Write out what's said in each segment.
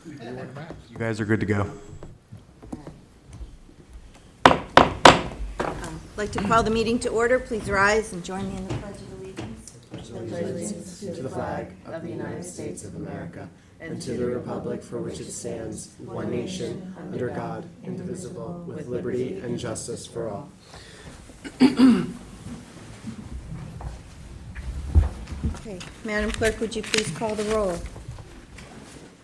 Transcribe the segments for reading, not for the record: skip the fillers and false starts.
You guys are good to go. I'd like to call the meeting to order. Please rise and join me in the Pledge of Allegiance. To the flag of the United States of America and to the republic for which it stands, one nation, under God, indivisible, with liberty and justice for all. Okay, Madam Clerk, would you please call the roll?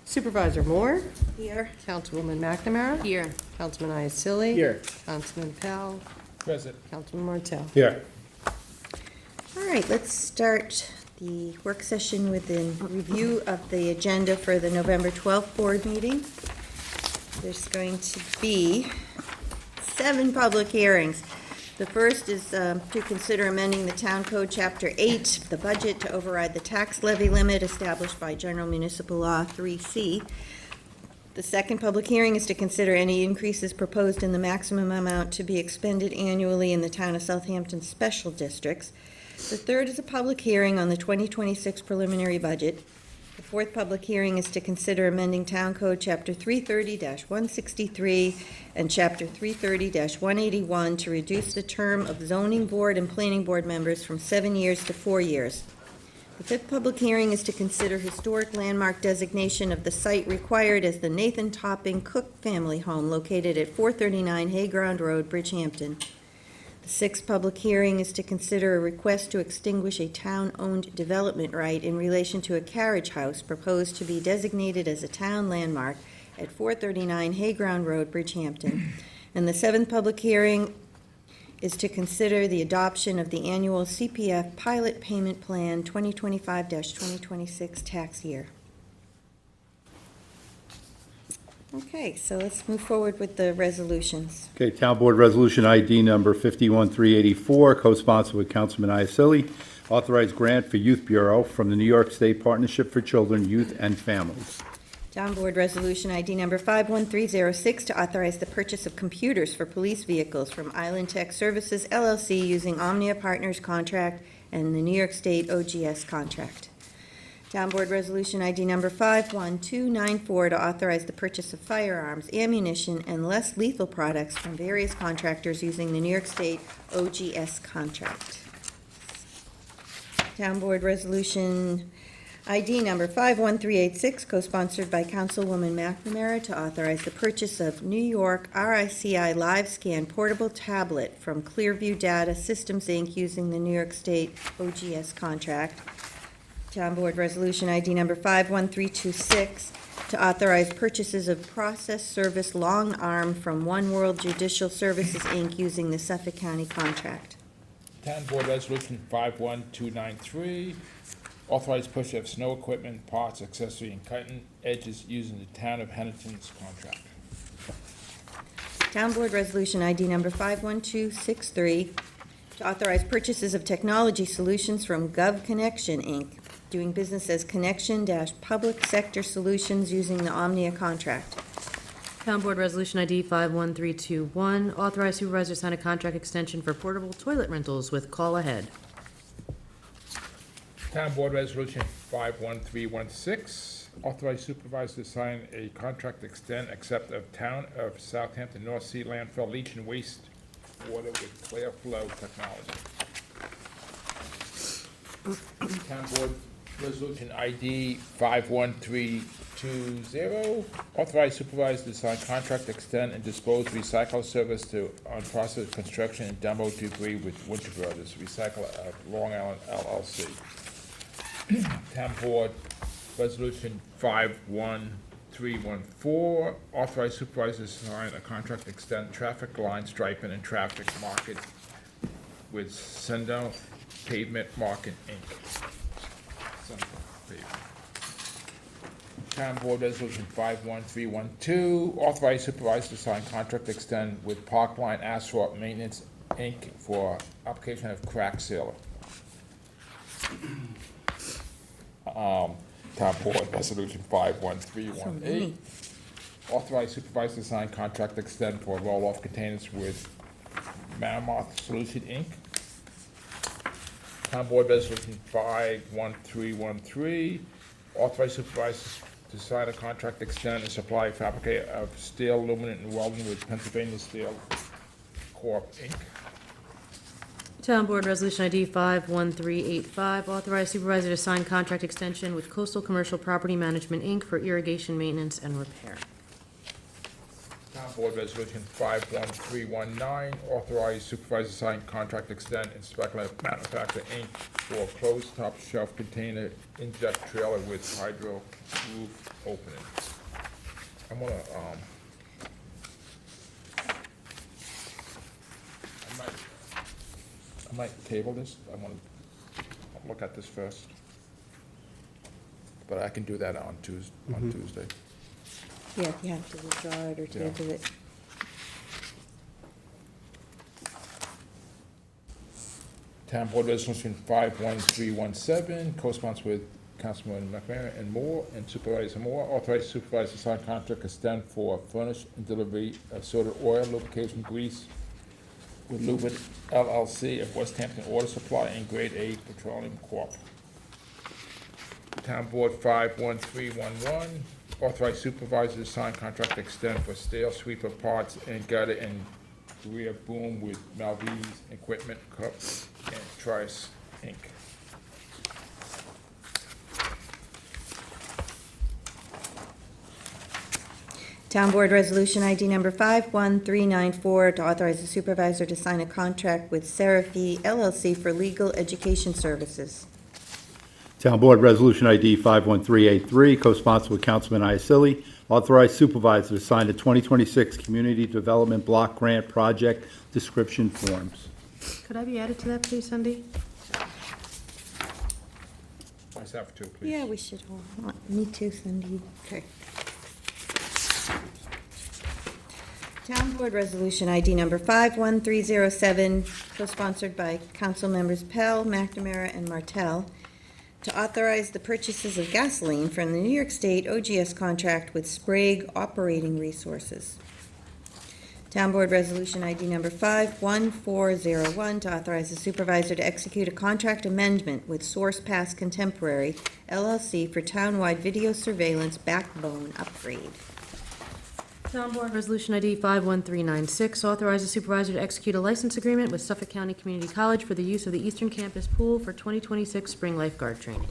Supervisor Moore, Here. Councilwoman McNamara. Here. Councilman Iacilli. Here. Councilman Powell. Present. Councilman Martell. Here. All right, let's start the work session with a review of the agenda for the November 12th board meeting. There's going to be 7 public hearings. The first is to consider amending the Town Code Chapter 8, the budget, to override the tax levy limit established by General Municipal Law 3C. The second public hearing is to consider any increases proposed in the maximum amount to be expended annually in the Town of Southampton special districts. The third is a public hearing on the 2026 preliminary budget. The fourth public hearing is to consider amending Town Code Chapter 330-163 and Chapter 330-181 to reduce the term of zoning board and planning board members from 7 years to 4 years. The fifth public hearing is to consider historic landmark designation of the site required as the Nathan Topping Cook family home located at 439 Hayground Road, Bridgehampton. The sixth public hearing is to consider a request to extinguish a town-owned development right in relation to a carriage house proposed to be designated as a town landmark at 439 Hayground Road, Bridgehampton. And the seventh public hearing is to consider the adoption of the annual CPF Pilot Payment Plan 2025-2026 tax year. Okay, so let's move forward with the resolutions. Okay, Town Board Resolution ID number 51384, co-sponsored with Councilman Iacilli, authorized grant for Youth Bureau from the New York State Partnership for Children, Youth, and Families. Town Board Resolution ID number 51306 to authorize the purchase of computers for police vehicles from Island Tech Services LLC using Omnia Partners contract and the New York State OGS contract. Town Board Resolution ID number 51294 to authorize the purchase of firearms, ammunition, and less lethal products from various contractors using the New York State OGS contract. Town Board Resolution ID number 51386, co-sponsored by Councilwoman McNamara, to authorize the purchase of New York RICI Live Scan portable tablet from Clearview Data Systems, Inc., using the New York State OGS contract. Town Board Resolution ID number 51326, to authorize purchases of process service long arm from One World Judicial Services, Inc., using the Suffolk County contract. Town Board Resolution 51293, authorized purchase of snow equipment, parts, accessory, and cutting edges using the Town of Hennepin's contract. Town Board Resolution ID number 51263, to authorize purchases of technology solutions from GovConnection, Inc., doing business as Connection-Public Sector Solutions using the Omnia contract. Town Board Resolution ID 51321, authorize supervisor to sign a contract extension for portable toilet rentals with Call Ahead. Town Board Resolution 51316, authorized supervisor to sign a contract extend accept of Town of Southampton North Sea landfill leach and waste water with clear flow technology. Town Board Resolution ID 51320, authorized supervisor to sign contract extend and dispose recycle service to unprocessed construction and demo debris with Winter Brothers Recycle of Long Island LLC. Town Board Resolution 51314, authorized supervisor to sign a contract extend traffic line striping and traffic market with Sendo Pavement Market, Inc. Sendo Pavement. Town Board Resolution 51312, authorized supervisor to sign contract extend with Parkline Asphalt Maintenance, Inc. for application of crack sealer. Town Board Resolution 51318, authorized supervisor to sign contract extend for roll-off containers with Mammoth Solution, Inc. Town Board Resolution 51313, authorized supervisor to sign a contract, extend, and supply fabricate of steel, aluminum, and welding with Pennsylvania Steel Corp., Inc. Town Board Resolution ID 51385, authorize supervisor to sign contract extension with Coastal Commercial Property Management, Inc. for irrigation maintenance and repair. Town Board Resolution 51319, authorize supervisor to sign contract, extend, and speculative manufacture, Inc. for closed top shelf container inject trailer with hydro roof opening. I'm gonna, I might table this. I want to look at this first. But I can do that on Tuesday. Yeah, if you have to withdraw it or Yeah. table it. Town Board Resolution 51317, co-sponsored with Councilman McMahon and Moore, and Supervisor Moore, authorize supervisor to sign contract extend for furnish and delivery of soda oil, lubrication grease with Lubid LLC of West Hampton Water Supply and Grade A Petroleum Corp. Town Board 51311, authorize supervisor to sign contract extend for stale sweeper parts and gutter and rear boom with Malvese Equipment Cup and Trice, Inc. Town Board Resolution ID number 51394 to authorize the supervisor to sign a contract with Seraphie LLC for legal education services. Town Board Resolution ID 51383, co-sponsored with Councilman Iacilli, authorize supervisor to sign the 2026 Community Development Block Grant Project description forms. Could I be added to that, please, Cindy? Myself too, please. Yeah, we should all, me too, Cindy. Okay. Town Board Resolution ID number 51307, co-sponsored by Council Members Pell, McNamara, and Martell, to authorize the purchases of gasoline from the New York State OGS contract with Sprague Operating Resources. Town Board Resolution ID number 51401, to authorize the supervisor to execute a contract amendment with Source Pass Contemporary LLC for townwide video surveillance backbone upgrade. Town Board Resolution ID 51396, authorize the supervisor to execute a license agreement with Suffolk County Community College for the use of the Eastern Campus Pool for 2026 spring lifeguard training.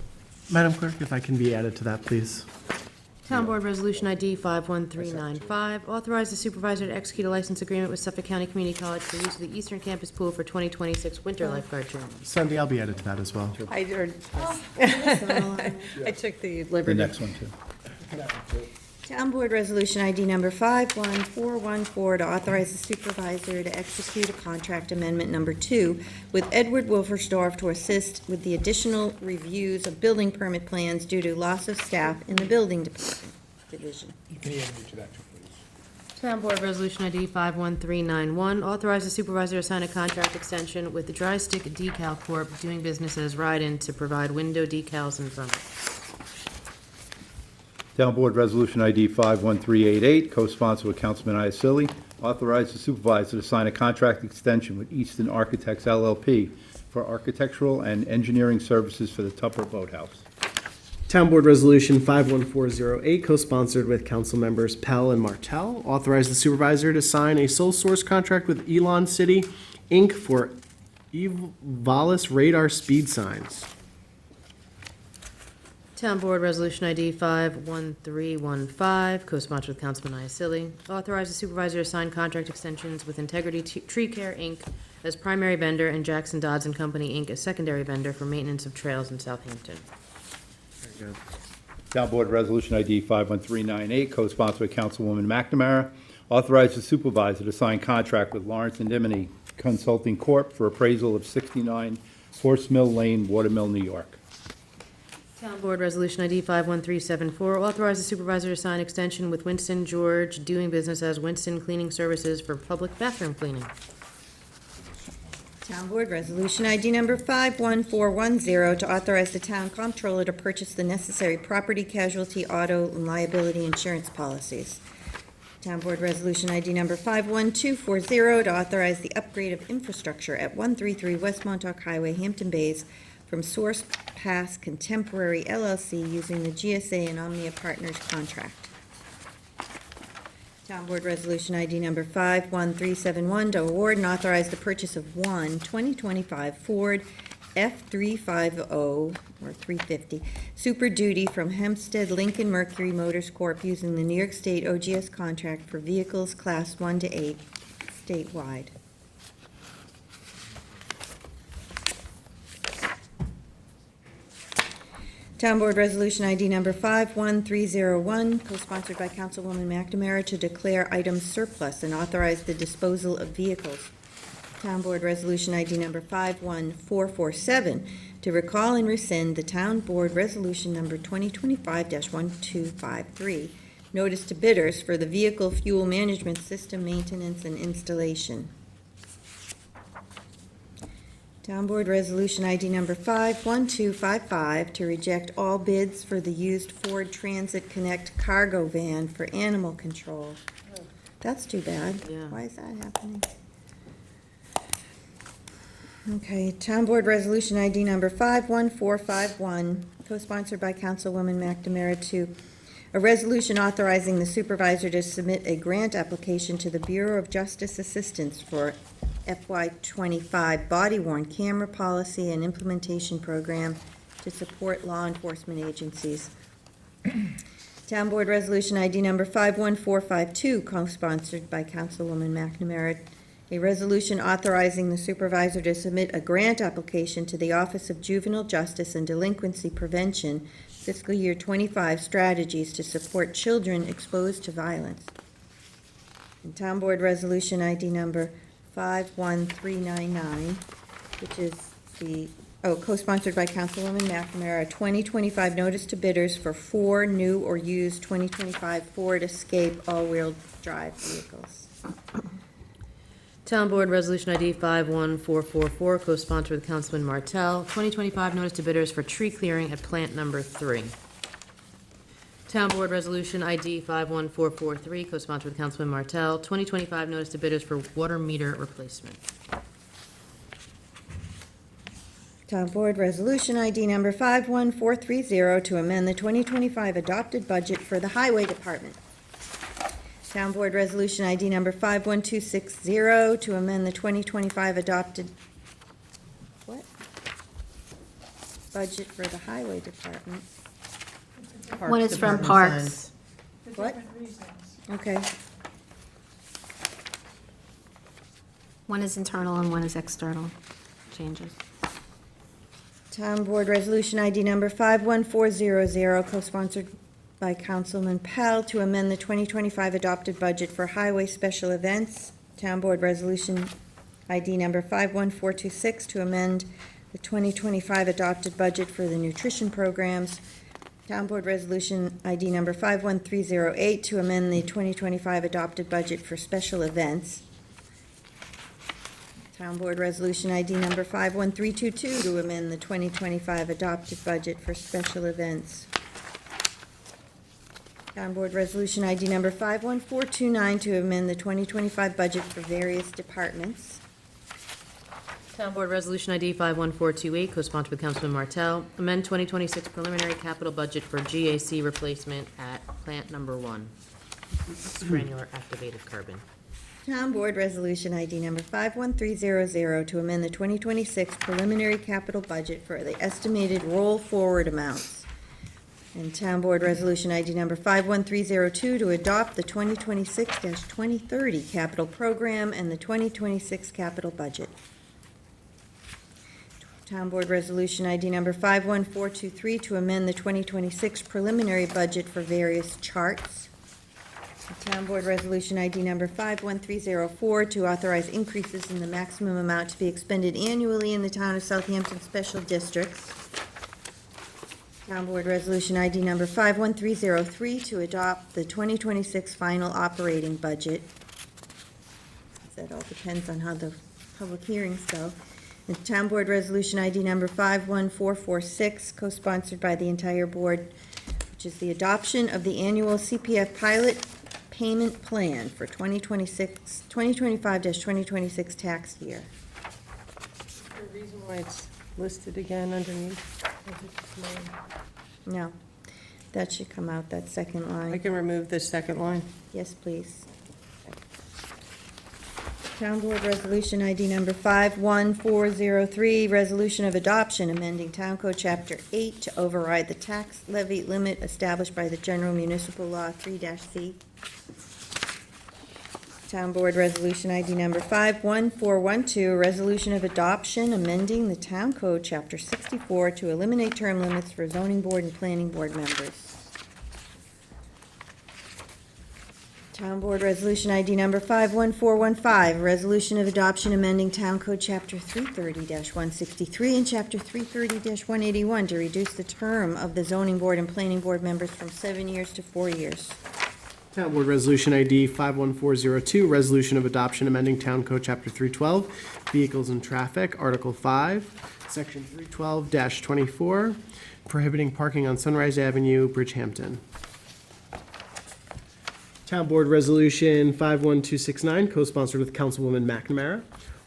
Madam Clerk, if I can be added to that, please. Town Board Resolution ID 51395, authorize the supervisor to execute a license agreement with Suffolk County Community College for use of the Eastern Campus Pool for 2026 winter lifeguard training. Cindy, I'll be added to that as well. I took the The liberty. next one, too. Town Board Resolution ID number 51414, to authorize the supervisor to execute a contract amendment number 2 with Edward Wilfersdorf to assist with the additional reviews of building permit plans due to loss of staff in the building department division. You can add me to that too, please. Town Board Resolution ID 51391, authorize the supervisor to sign a contract extension with the Dry Stick Decal Corp. doing business as Ride-In to provide window decals and frontage. Town Board Resolution ID 51388, co-sponsored with Councilman Iacilli, authorize the supervisor to sign a contract extension with Easton Architects LLP for architectural and engineering services for the Tupper Boathouse. Town Board Resolution 51408, co-sponsored with Council Members Pell and Martell, authorize the supervisor to sign a sole source contract with Elon City, Inc. for Evalis radar speed signs. Town Board Resolution ID 51315, co-sponsored with Councilman Iacilli, authorize the supervisor to sign contract extensions with Integrity Tree Care, Inc. as primary vendor and Jackson Dodds and Company, Inc. as secondary vendor for maintenance of trails in Southampton. Very good. Town Board Resolution ID 51398, co-sponsored with Councilwoman McNamara, authorize the supervisor to sign contract with Lawrence and Dimony Consulting Corp. for appraisal of 69 Horse Mill Lane, Watermill, New York. Town Board Resolution ID 51374, authorize the supervisor to sign extension with Winston George doing business as Winston Cleaning Services for public bathroom cleaning. Town Board Resolution ID number 51410, to authorize the town comptroller to purchase the necessary property, casualty, auto, and liability insurance policies. Town Board Resolution ID number 51240, to authorize the upgrade of infrastructure at 133 West Montauk Highway, Hampton Bays, from Source Pass Contemporary LLC using the GSA and Omnia Partners contract. Town Board Resolution ID number 51371 to award and authorize the purchase of one 2025 Ford F350 or 350 Super Duty from Hempstead Lincoln Mercury Motors Corp. Using the New York State OGS contract for vehicles Class 1 to 8 statewide. Town Board Resolution ID number 51301, co-sponsored by Councilwoman McNamara, to declare items surplus and authorize the disposal of vehicles. Town Board Resolution ID number 51447, to recall and rescind the Town Board Resolution number 2025-1253, notice to bidders for the Vehicle Fuel Management System maintenance and installation. Town Board Resolution ID number 51255, to reject all bids for the used Ford Transit Connect cargo van for animal control. That's too bad. Yeah. Why is that happening? Okay, Town Board Resolution ID number 51451, co-sponsored by Councilwoman McNamara, to a resolution authorizing the supervisor to submit a grant application to the Bureau of Justice Assistance for FY25 body-worn camera policy and implementation program to support law enforcement agencies. Town Board Resolution ID number 51452, co-sponsored by Councilwoman McNamara, a resolution authorizing the supervisor to submit a grant application to the Office of Juvenile Justice and Delinquency Prevention fiscal year 25 strategies to support children exposed to violence. And Town Board Resolution ID number 51399, which is co-sponsored by Councilwoman McNamara, 2025 notice to bidders for 4 new or used 2025 Ford Escape all-wheel drive vehicles. Town Board Resolution ID 51444, co-sponsored with Councilman Martell, 2025 notice to bidders for tree clearing at plant number 3. Town Board Resolution ID 51443, co-sponsored with Councilman Martell, 2025 notice to bidders for water meter replacement. Town Board Resolution ID number 51430, to amend the 2025 adopted budget for the Highway Department. Town Board Resolution ID number 51260, to amend the 2025 adopted, budget for the Highway Department. One is from Department Parks. What? Okay. One is internal and one is external changes. Town Board Resolution ID number 51400, co-sponsored by Councilman Pell, to amend the 2025 adopted budget for highway special events. Town Board Resolution ID number 51426, to amend the 2025 adopted budget for the nutrition programs. Town Board Resolution ID number 51308, to amend the 2025 adopted budget for special events. Town Board Resolution ID number 51322, to amend the 2025 adopted budget for special events. Town Board Resolution ID number 51429, to amend the 2025 budget for various departments. Town Board Resolution ID 51428, co-sponsored with Councilman Martell, amend 2026 preliminary capital budget for GAC replacement at plant number 1. Granular activated carbon. Town Board Resolution ID number 51300, to amend the 2026 preliminary capital budget for the estimated roll-forward amounts. And Town Board Resolution ID number 51302, to adopt the 2026-2030 capital program and the 2026 capital budget. Town Board Resolution ID number 51423, to amend the 2026 preliminary budget for various charts. Town Board Resolution ID number 51304, to authorize increases in the maximum amount to be expended annually in the town of Southampton special districts. Town Board Resolution ID number 51303, to adopt the 2026 final operating budget. That all depends on how the public hearings go. And Town Board Resolution ID number 51446, co-sponsored by the entire board, which is the adoption of the annual CPF pilot payment plan for 2025-2026 tax year. The reason why it's listed again underneath? Or is it just mine? No, that should come out, that second I line. can remove the second line. Yes, please. Town Board Resolution ID number 51403, resolution of adoption amending Town Code Chapter 8 to override the tax levy limit established by the General Municipal Law 3-C. Town Board Resolution ID number 51412, resolution of adoption amending the Town Code Chapter 64 to eliminate term limits for zoning board and planning board members. Town Board Resolution ID number 51415, resolution of adoption amending Town Code Chapter 330-163 and Chapter 330-181 to reduce the term of the zoning board and planning board members from 7 years to 4 years. Town Board Resolution ID 51402, resolution of adoption amending Town Code Chapter 312, Vehicles and Traffic, Article 5, Section 312-24, prohibiting parking on Sunrise Avenue, Bridgehampton. Town Board Resolution 51269, co-sponsored with Councilwoman McNamara,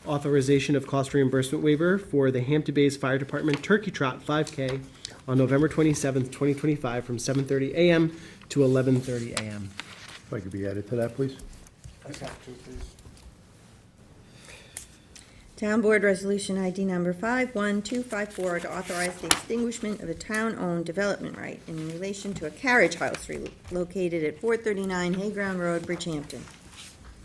authorization of cost reimbursement waiver for the Hampton Bays Fire Department Turkey Trot 5K on November 27th, 2025, from 7:30 a.m. to 11:30 a.m. If I could be added to that, please. Town Board Resolution ID number 51254 to authorize the extinguishment of a town-owned development right in relation to a carriage house located at 439 Hayground Road, Bridgehampton.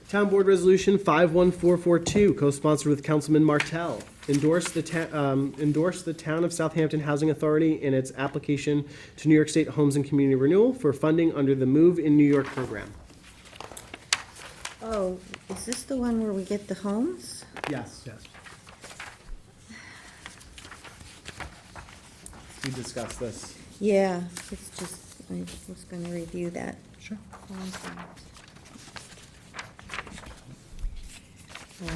Town Board Resolution 51442, co-sponsored with Councilman Martell, endorse the Town of Southampton Housing Authority in its application to New York State Homes and Community Renewal for funding under the Move in New York program. Oh, is this the one where we get the homes? Yes. Yes. We discussed this. Yeah, it's just, I was gonna review that. Sure.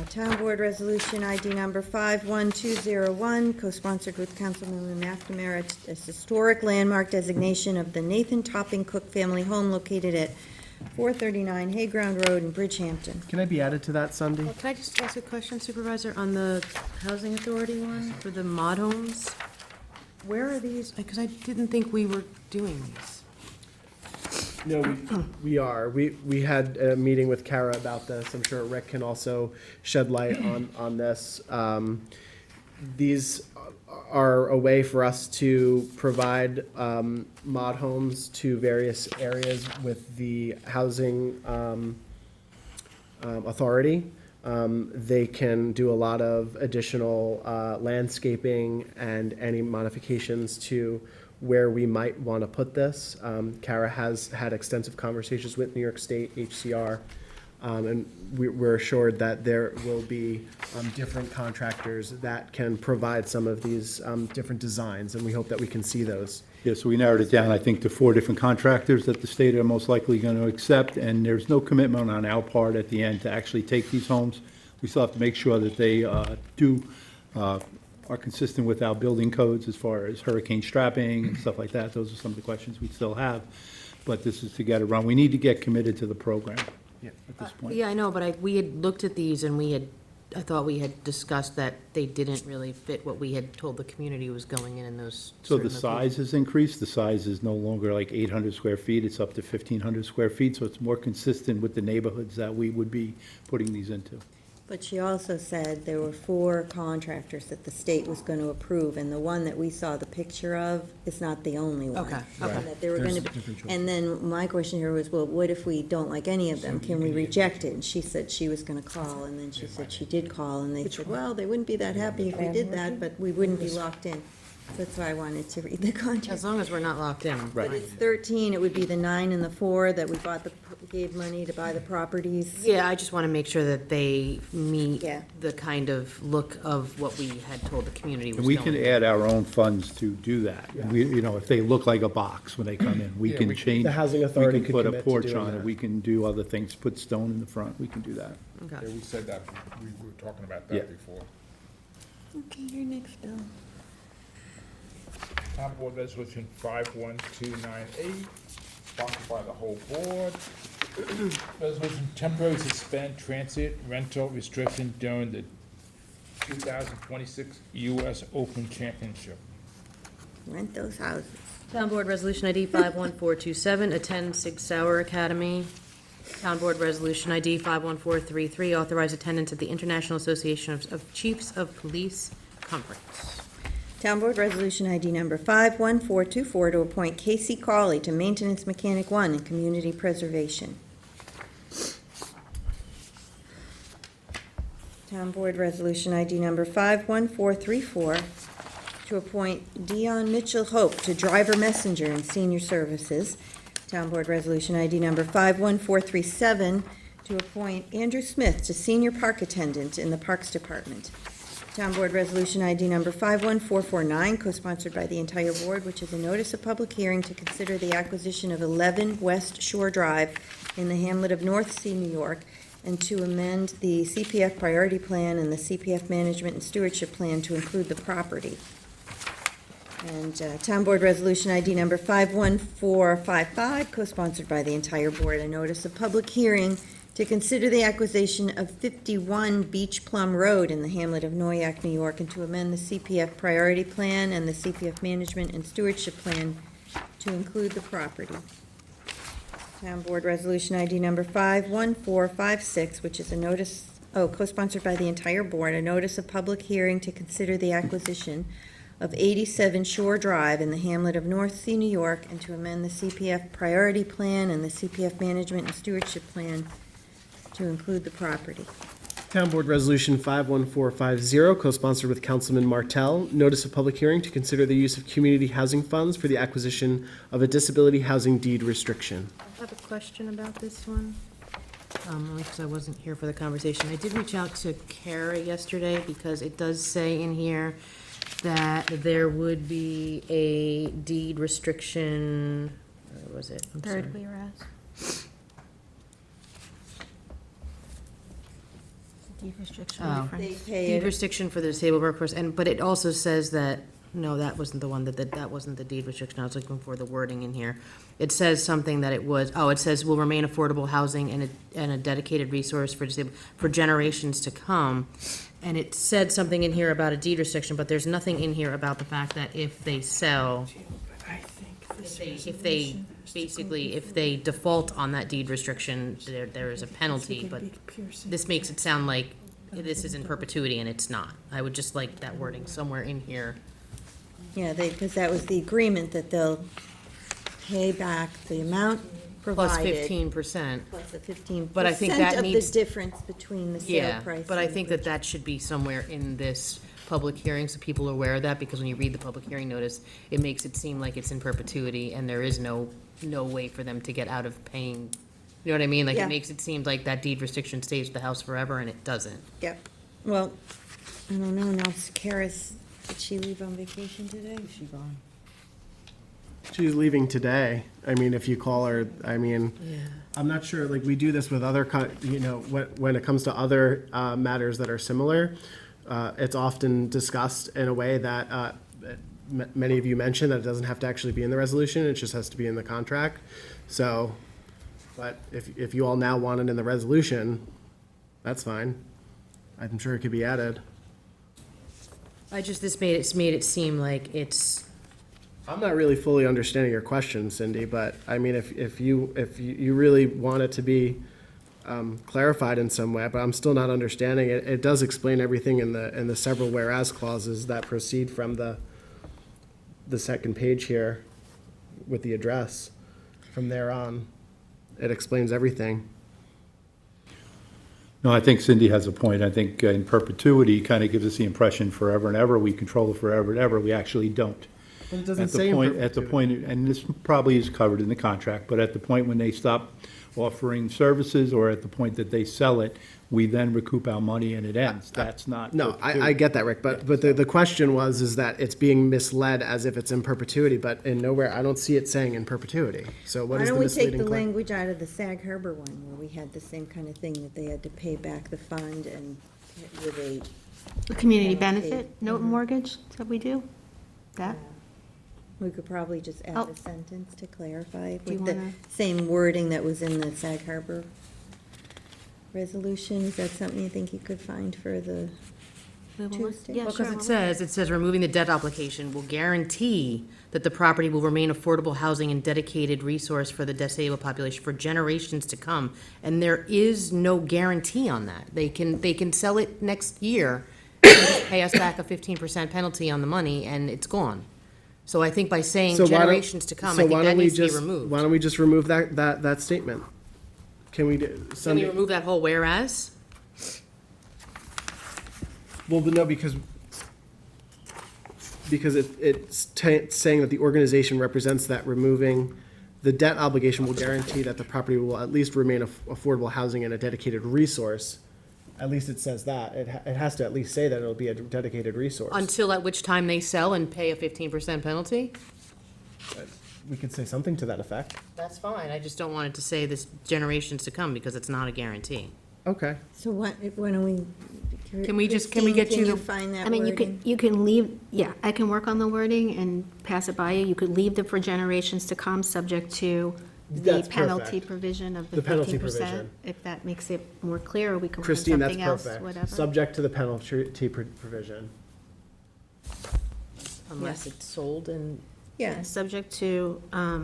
Town Board Resolution ID number 51201, co-sponsored with Councilwoman McNamara, as historic landmark designation of the Nathan Topping Cook family home located at 439 Hayground Road in Bridgehampton. Can I be added to that, Sunday? Can I just ask a question, Supervisor, on the Housing Authority one for the mod homes? Where are these? Because I didn't think we were doing these. No, we are. We had a meeting with Kara about this. I'm sure Rick can also shed light on this. These are a way for us to provide mod homes to various areas with the housing authority. They can do a lot of additional landscaping and any modifications to where we might want to put this. Kara has had extensive conversations with New York State HCR, and we're assured that there will be different contractors that can provide some of these different designs, and we hope that we can see those. Yeah, so we narrowed it down, I think, to 4 different contractors that the state are most likely going to accept, and there's no commitment on our part at the end to actually take these homes. We still have to make sure that they are consistent with our building codes as far as hurricane strapping and stuff like that. Those are some of the questions we still have, but this is to get it run. We need to get committed to the program at this point. Yeah, I know, but we had looked at these and I thought we had discussed that they didn't really fit what we had told the community was going in those. So certain the size has increased. The size is no longer like 800 square feet. It's up to 1,500 square feet, so it's more consistent with the neighborhoods that we would be putting these into. But she also said there were 4 contractors that the state was going to approve, and the one that we saw the picture of is not the only one. Okay, And okay. that they were going to, and then my question here was, well, what if we don't like any of them? Can we reject it? And she said she was going to call, and then she said she did call, and they said, well, they wouldn't be that happy if we did that, but we wouldn't be locked in. So that's why I wanted to read the As contract. long as we're not locked in. But it's 13, it would be the 9 and the 4 that we gave money to buy the properties. Yeah, I just want to make sure that they meet Yeah. the kind of look of what we had told the community was And we going. can add our own funds to do that. We, if they look like a box when they come in, we Yeah, can we can- change. The housing authority We could can put a commit to porch doing on it, that. we can do other things, put stone in the front, we can do that. Okay. Yeah, we said that, we were talking about Yeah. that before. Okay, your next bill. Town Board Resolution 51298, sponsored by the whole board. Resolution temporarily suspend transit rental restriction during the 2026 U.S. Open Championship. Rent those houses. Town Board Resolution ID 51427, attend Sig Sauer Academy. Town Board Resolution ID 51433, authorize attendance at the International Association of Chiefs of Police Conference. Town Board Resolution ID number 51424 to appoint Casey Cawley to Maintenance Mechanic 1 in Community Preservation. Town Board Resolution ID number 51434 to appoint Dion Mitchell Hope to Driver Messenger in Senior Services. Town Board Resolution ID number 51437 to appoint Andrew Smith to Senior Park Attendant in the Parks Department. Town Board Resolution ID number 51449, co-sponsored by the entire board, which is a notice of public hearing to consider the acquisition of 11 West Shore Drive in the hamlet of North Sea, New York, and to amend the CPF Priority Plan and the CPF Management and Stewardship Plan to include the property. And Town Board Resolution ID number 51455, co-sponsored by the entire board, a notice of public hearing to consider the acquisition of 51 Beach Plum Road in the hamlet of Noyak, New York, and to amend the CPF Priority Plan and the CPF Management and Stewardship Plan to include the property. Town Board Resolution ID number 51456, which is a notice, co-sponsored by the entire board, a notice of public hearing to consider the acquisition of 87 Shore Drive in the hamlet of North Sea, New York, and to amend the CPF Priority Plan and the CPF Management and Stewardship Plan to include the property. Town Board Resolution 51450, co-sponsored with Councilman Martell, notice of public hearing to consider the use of community housing funds for the acquisition of a disability housing deed restriction. I have a question about this one, only because I wasn't here for the conversation. I did reach out to Kara yesterday because it does say in here that there would be a deed restriction, where was it? I'm sorry. Third whereas. Deed restriction Oh. They difference. pay Deed it, restriction for the disabled workforce, but it also says that, no, that wasn't the one, that wasn't the deed restriction, I was looking for the wording in here. It says something that it says will remain affordable housing and a dedicated resource for disabled, for generations to come. And it said something in here about a deed restriction, but there's nothing in here about the fact that if they sell, if they default on that deed restriction, there is a penalty, but this makes it sound like this is in perpetuity, and it's not. I would just like that wording somewhere in here. yeah, because that was the agreement that they'll pay back the amount Plus provided. 15%. Plus the 15% But I think that of the needs- difference between the sale Yeah, price. but I and think the- that should be somewhere in this public hearing, so people are aware of that, because when you read the public hearing notice, it makes it seem like it's in perpetuity, and there is no way for them to get out of paying, you know what I mean? Like, Yeah. it makes it seem like that deed restriction stays with the house forever, and it doesn't. Yep. Well, I don't know, now Kara's, did she leave on vacation today? Is she gone? She's leaving today. I mean, if you call her, I mean, Yeah. I'm not sure, like, we do this with other, when it comes to other matters that are similar, it's often discussed in a way that many of you mentioned, that it doesn't have to actually be in the resolution, it just has to be in the contract. So, but if you all now want it in the resolution, that's fine. I'm sure it could be added. This made it seem like it's, I'm not really fully understanding your question, Cindy, but I mean, if you really want it to be clarified in some way, but I'm still not understanding it. It does explain everything in the several whereas clauses that proceed from the second page here with the address. From there on, it explains everything. No, I think Cindy has a point. I think in perpetuity kind of gives us the impression forever and ever, we control it forever and ever. We actually don't. But it doesn't At the say in point, and this probably is covered in the contract, but at the point when they stop offering services, or at the point that they sell it, we then recoup our money and it ends. That's not. No, I get that, Rick, but the question is that it's being misled as if it's in perpetuity, but in nowhere, I don't see it saying in perpetuity. So what Why is the don't we take misleading the claim? language out of the Sag Harbor one, where we had the same kind of thing, that they had to pay back the fund and with a, The community Penalty. benefit, note and mortgage, that we do? That? we could probably just add Oh. a sentence to clarify Do you with the wanna- same wording that was in the Sag Harbor resolution. Is that something you think you could find for the Tuesday? Yeah, Because sure. it says removing the debt obligation will guarantee that the property will remain affordable housing and dedicated resource for the disabled population for generations to come. And there is no guarantee on that. They can sell it next year and just pay us back a 15% penalty on the money, and it's gone. So I think by saying So why don't- generations to come, so I think why that don't we needs to be just- removed. Why don't we just remove that statement? Can we do? Can we Sunday- remove that whole whereas? Well, no, because it's saying that the organization represents that removing the debt obligation will guarantee that the property will at least remain affordable housing and a dedicated resource. At least it says that. It has to at least say that it'll be a dedicated resource. Until at which time they sell and pay a 15% penalty? We could say something to that effect. That's fine. I just don't want it to say this generations to come because it's not a guarantee. Okay. So why don't we? Can we get Christine, you Can you the- find that I mean, wording? you can leave, yeah, I can work on the wording and pass it by you. You could leave the for generations to come, subject to the That's penalty perfect. provision of The the penalty 15%. provision. If that makes it more clear, or we can find Christine, that's something else, perfect. whatever. Subject to the penalty provision. Unless it's sold and. Yeah, Yeah, subject to, I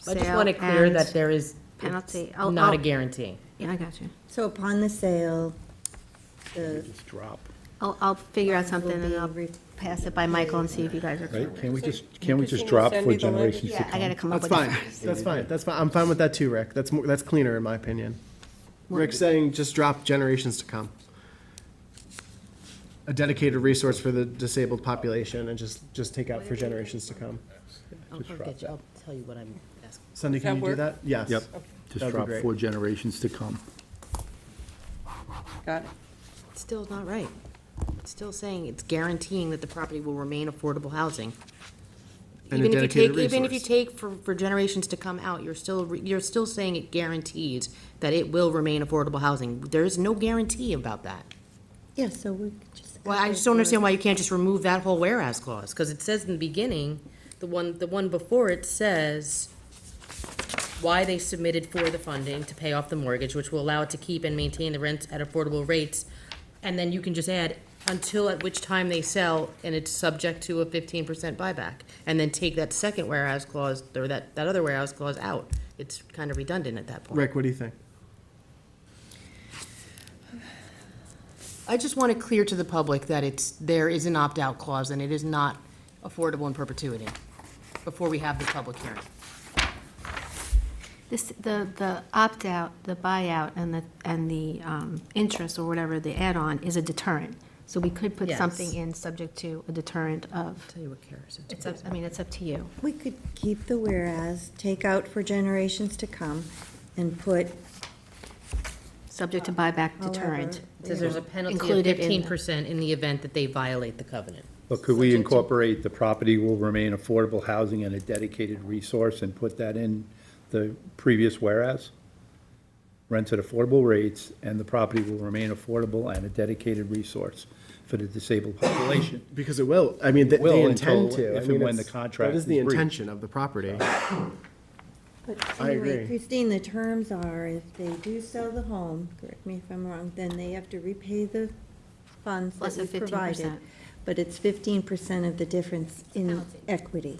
just sale want it clear and that there is. penalty. it's I'll- Not a I'll- guarantee. Yeah, I got you. so upon the sale, the. Just drop. I'll figure out something will and be I'll re- pass it by Michael and see if you guys are. Right? Can't we just Christine, drop send for me the language? generations to Yeah, I gotta come? come up That's with fine. it. That's fine. That's fine. I'm fine with that too, Rick. That's cleaner in my opinion. Rick's saying just drop generations to come. A dedicated resource for the disabled population and just take out for generations to come. I'll tell you what I'm asking. Sunday, Does can that you do work? that? Yes. Yep, That'd just be drop great. for generations to come. Got it. It's still not right. It's still saying it's guaranteeing that the property will remain affordable housing. And a Even if you dedicated take, even if you resource. take for generations to come out, you're still saying it guarantees that it will remain affordable housing. There is no guarantee about that. Yeah, so we could just. Well, I just don't understand why you can't just remove that whole whereas clause, because it says in the beginning, the one before it says why they submitted for the funding to pay off the mortgage, which will allow it to keep and maintain the rent at affordable rates. And then you can just add, until at which time they sell, and it's subject to a 15% buyback. And then take that second whereas clause, or that other whereas clause out. It's kind of redundant at that point. Rick, what do you think? I just want it clear to the public that there is an opt-out clause and it is not affordable in perpetuity before we have the public hearing. The opt-out, the buyout, and the interest or whatever, the add-on is a deterrent. So we could put Yes. something in subject to a deterrent of, Tell you what Kara said. it's up, I mean, it's up to you. We could keep the whereas, take out for generations to come, and put, Subject to buyback deterrent. However, It says there's a penalty of Included in 15% in the event that they violate the covenant. But could we incorporate the property will remain affordable housing and a dedicated resource and put that in the previous whereas? Rents at affordable rates and the property will remain affordable and a dedicated resource for the disabled population. Because it will. I mean, they Will intend until to. I if mean, and when the it's- contract That is the is breached. intention of the property. but I anyway, agree. Christine, the terms are, if they do sell the home, correct me if I'm wrong, then they have to repay the funds Plus that the we provided. 15%. But it's 15% of the difference in Penalty. equity.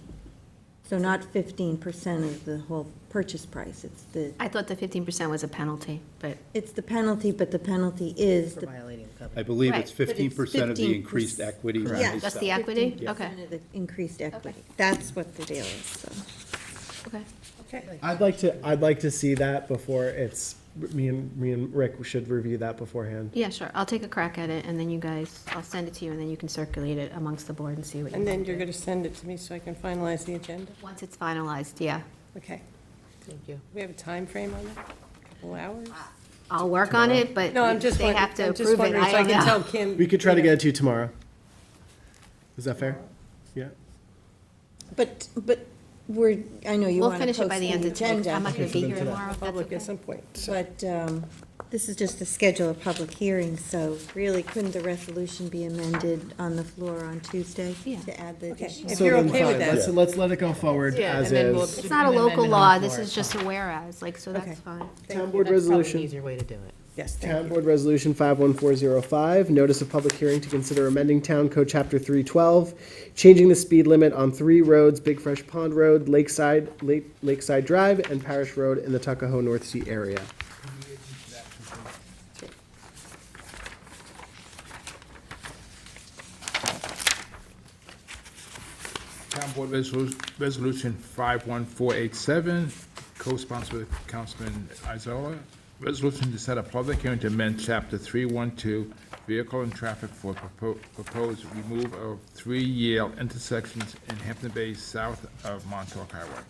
So not 15% of the whole purchase price, I thought the 15% was a penalty, but it's the penalty, but the penalty is For the. violating the I covenant. believe Right, it's but it's 15% of the 15%. increased equity when Yeah, they that's sell. the equity? 15% Okay. of the increased equity. That's what the deal is, so. okay. I'd like to see that before it's, me and Rick should review that beforehand. Yeah, sure. I'll take a crack at it, and then you guys, I'll send it to you, and then you can circulate it amongst the board and see what you And then think. you're going to send it to me so I can finalize the agenda? Once it's finalized, yeah. Okay. Thank you. We have a time frame on that? A couple hours? I'll work on it, but No, I'm just they wondering, have to I'm just approve it. wondering, I so I don't can tell know. Kim. We could try to you know. get it to you tomorrow. Is that fair? Yeah. But I know you We'll want to finish post it by the end the of today. agenda. I'm not going to be here today. tomorrow, if that's Public at okay. some point. But this is just to schedule a public hearing, so really, couldn't the resolution be amended on the floor on Tuesday? Yeah. To add the Okay. additional? If So you're then okay with fine. that. Let's let it go forward Yeah, as and then we'll- is. It's not a An local amendment law, on the this floor. is just a whereas, like, so that's Okay. fine. Town board That's probably an resolution. easier way to do it. Yes, Town thank you. Board Resolution 51405, notice of public hearing to consider amending Town Code Chapter 312, changing the speed limit on 3 roads, Big Fresh Pond Road, Lakeside Drive, and Parish Road in the Tuckahoe North Sea area. Town Board Resolution 51487, co-sponsored with Councilman Isola. Resolution to set a public hearing to amend Chapter 312, Vehicle and Traffic for proposed remove of 3 Yale intersections in Hampton Bays south of Montauk Highway.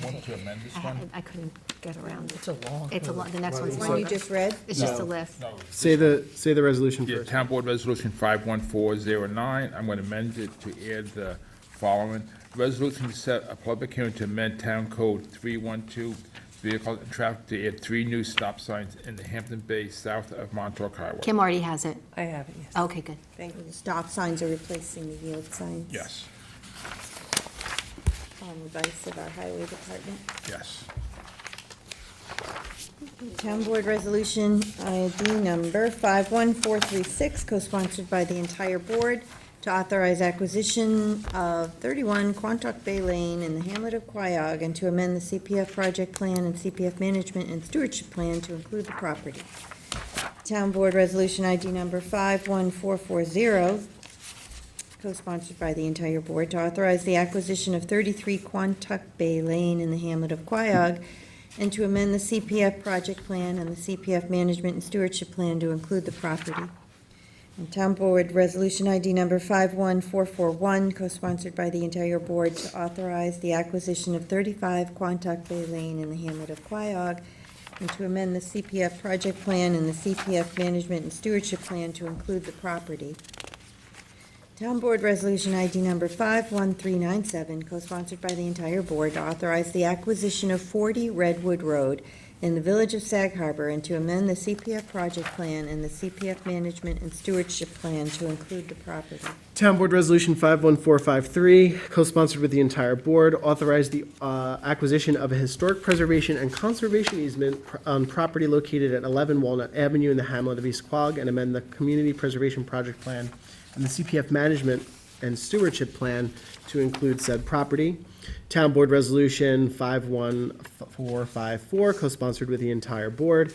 Want to amend this one? I couldn't get around it. It's a long. It's a lot, the next one's The one you longer. just read? It's just a list. No. Say the resolution Yeah, first. Town Board Resolution 51409, I'm going to amend it to add the following. Resolution to set a public hearing to amend Town Code 312, Vehicle and Traffic, to add 3 new stop signs in the Hampton Bays south of Montauk Highway. Kim already has it. I have it, yes. Okay, good. Thank you. The stop signs are replacing the yield signs. Yes, On advice of our highway department. yes. Town Board Resolution ID number 51436, co-sponsored by the entire board, to authorize acquisition of 31 Quantuck Bay Lane in the hamlet of Quiog, and to amend the CPF project plan and CPF management and stewardship plan to include the property. Town Board Resolution ID number 51440, co-sponsored by the entire board, to authorize the acquisition of 33 Quantuck Bay Lane in the hamlet of Quiog, and to amend the CPF project plan and the CPF management and stewardship plan to include the property. And Town Board Resolution ID number 51441, co-sponsored by the entire board, to authorize the acquisition of 35 Quantuck Bay Lane in the hamlet of Quiog, and to amend the CPF project plan and the CPF management and stewardship plan to include the property. Town Board Resolution ID number 51397, co-sponsored by the entire board, to authorize the acquisition of 40 Redwood Road in the village of Sag Harbor, and to amend the CPF project plan and the CPF management and stewardship plan to include the property. Town Board Resolution 51453, co-sponsored with the entire board, authorize the acquisition of a historic preservation and conservation easement on property located at 11 Walnut Avenue in the hamlet of East Quogue, and amend the community preservation project plan and the CPF management and stewardship plan to include said property. Town Board Resolution 51454, co-sponsored with the entire board,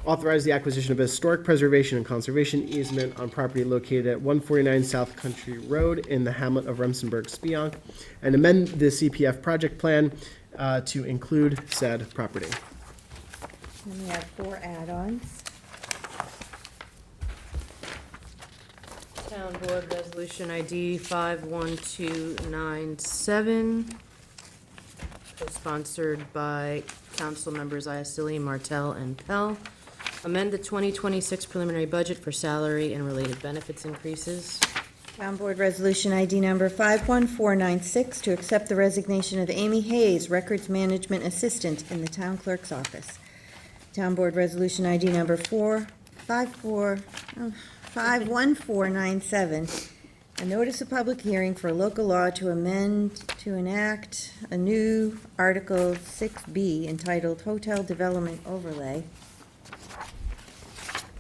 authorize the acquisition of a historic preservation and conservation easement on property located at 149 South Country Road in the hamlet of Remsenburg, Spionk, and amend the CPF project plan to include said property. And we have 4 add-ons. Town Board Resolution ID 51297, co-sponsored by council members Iacilli, Martell, and Pell. Amend the 2026 preliminary budget for salary and related benefits increases. Town Board Resolution ID number 51496, to accept the resignation of Amy Hayes, Records Management Assistant in the Town Clerk's Office. Town Board Resolution ID number 51497, a notice of public hearing for a local law to amend, to enact a new Article 6B entitled Hotel Development Overlay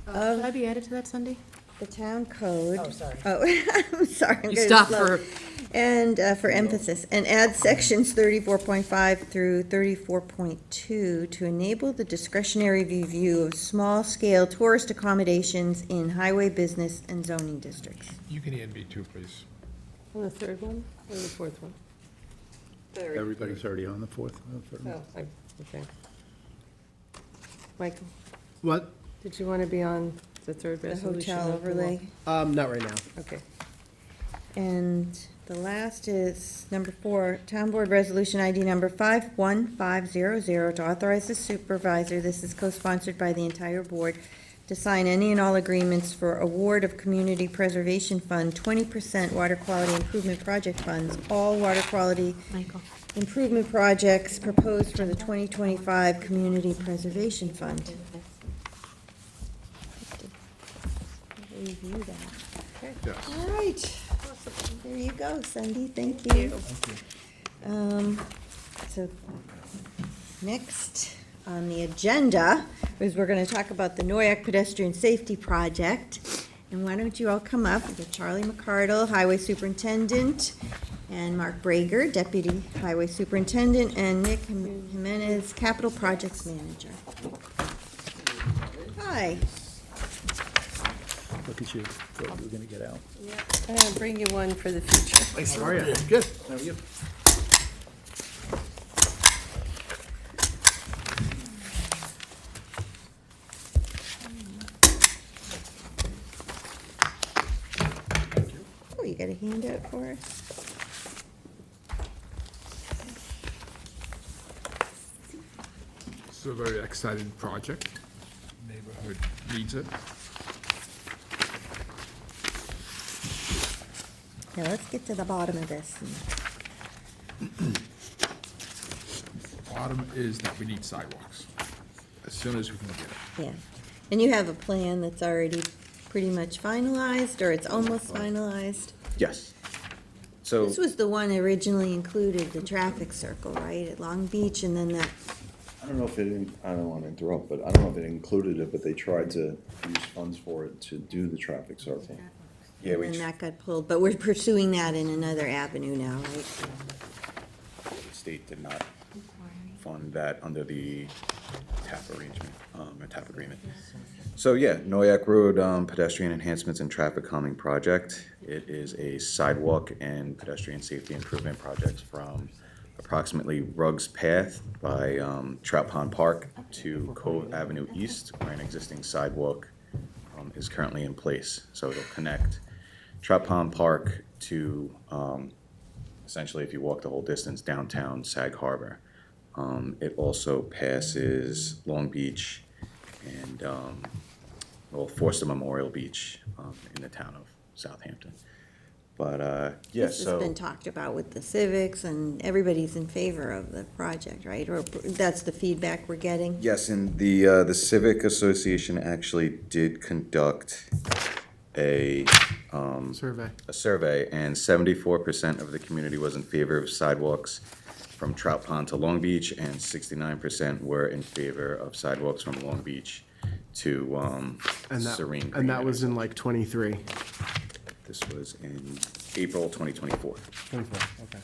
Should I be added to that, Sunday? the Town Code. Oh, sorry. Oh, I'm sorry. I'm You going stop slow. for, And for emphasis, and add sections 34.5 through 34.2 to enable the discretionary review of small-scale tourist accommodations in highway business and zoning districts. You can add me too, please. On the third one or the fourth one? Everybody's already on the fourth. Okay. Michael, What? did you want to be on the third The resolution? hotel of the law? overlay. Not right now. Okay. And the last is number 4, Town Board Resolution ID number 51500, to authorize the supervisor, this is co-sponsored by the entire board, to sign any and all agreements for award of Community Preservation Fund 20% water quality improvement project funds, all water quality Michael. improvement projects proposed for the 2025 Community Preservation Fund. Review that. Yes. All right, there you go, Cindy, thank you. So, next on the agenda is we're gonna talk about the Noyak Pedestrian Safety Project. And why don't you all come up, we've got Charlie McCardle, Highway Superintendent, and Mark Brager, Deputy Highway Superintendent, and Nick Jimenez, Capital Projects Manager. Hi. Look at you, thought we were gonna get out. I'm gonna bring you one for the future. Nice, how are you? Good, how are you? Oh, you got a handout for us? It's a very exciting project. Neighborhood needs it. Now, let's get to the bottom of this. Bottom is that we need sidewalks as soon as we can get it. Yeah. And you have a plan that's already pretty much finalized, or it's almost finalized? Yes. So, This was the one originally included, the traffic circle, right, at Long Beach, and then that, I don't know if it, I don't want to interrupt, but I don't know if it included it, but they tried to use funds for it to do the traffic circle. yeah, and then that got pulled, but we're pursuing that in another avenue now, right? the state did not fund that under the TAP arrangement, or TAP agreement. So, yeah, Noyak Road Pedestrian Enhancements and Traffic Calming Project. It is a sidewalk and pedestrian safety improvement project from approximately Ruggs Path by Trout Pond Park to Cove Avenue East, where an existing sidewalk is currently in place. So it'll connect Trout Pond Park to, essentially, if you walk the whole distance, downtown Sag Harbor. It also passes Long Beach and, Forster Memorial Beach in the town of Southampton. But, yeah, This has so. been talked about with the civics, and everybody's in favor of the project, right? Or that's the feedback we're getting? Yes, and the Civic Association actually did conduct a Survey. survey, and 74% of the community was in favor of sidewalks from Trout Pond to Long Beach, and 69% were in favor of sidewalks from Long Beach to And that, Serene Green. and that was in like 23. This was in April 2024. 24, okay.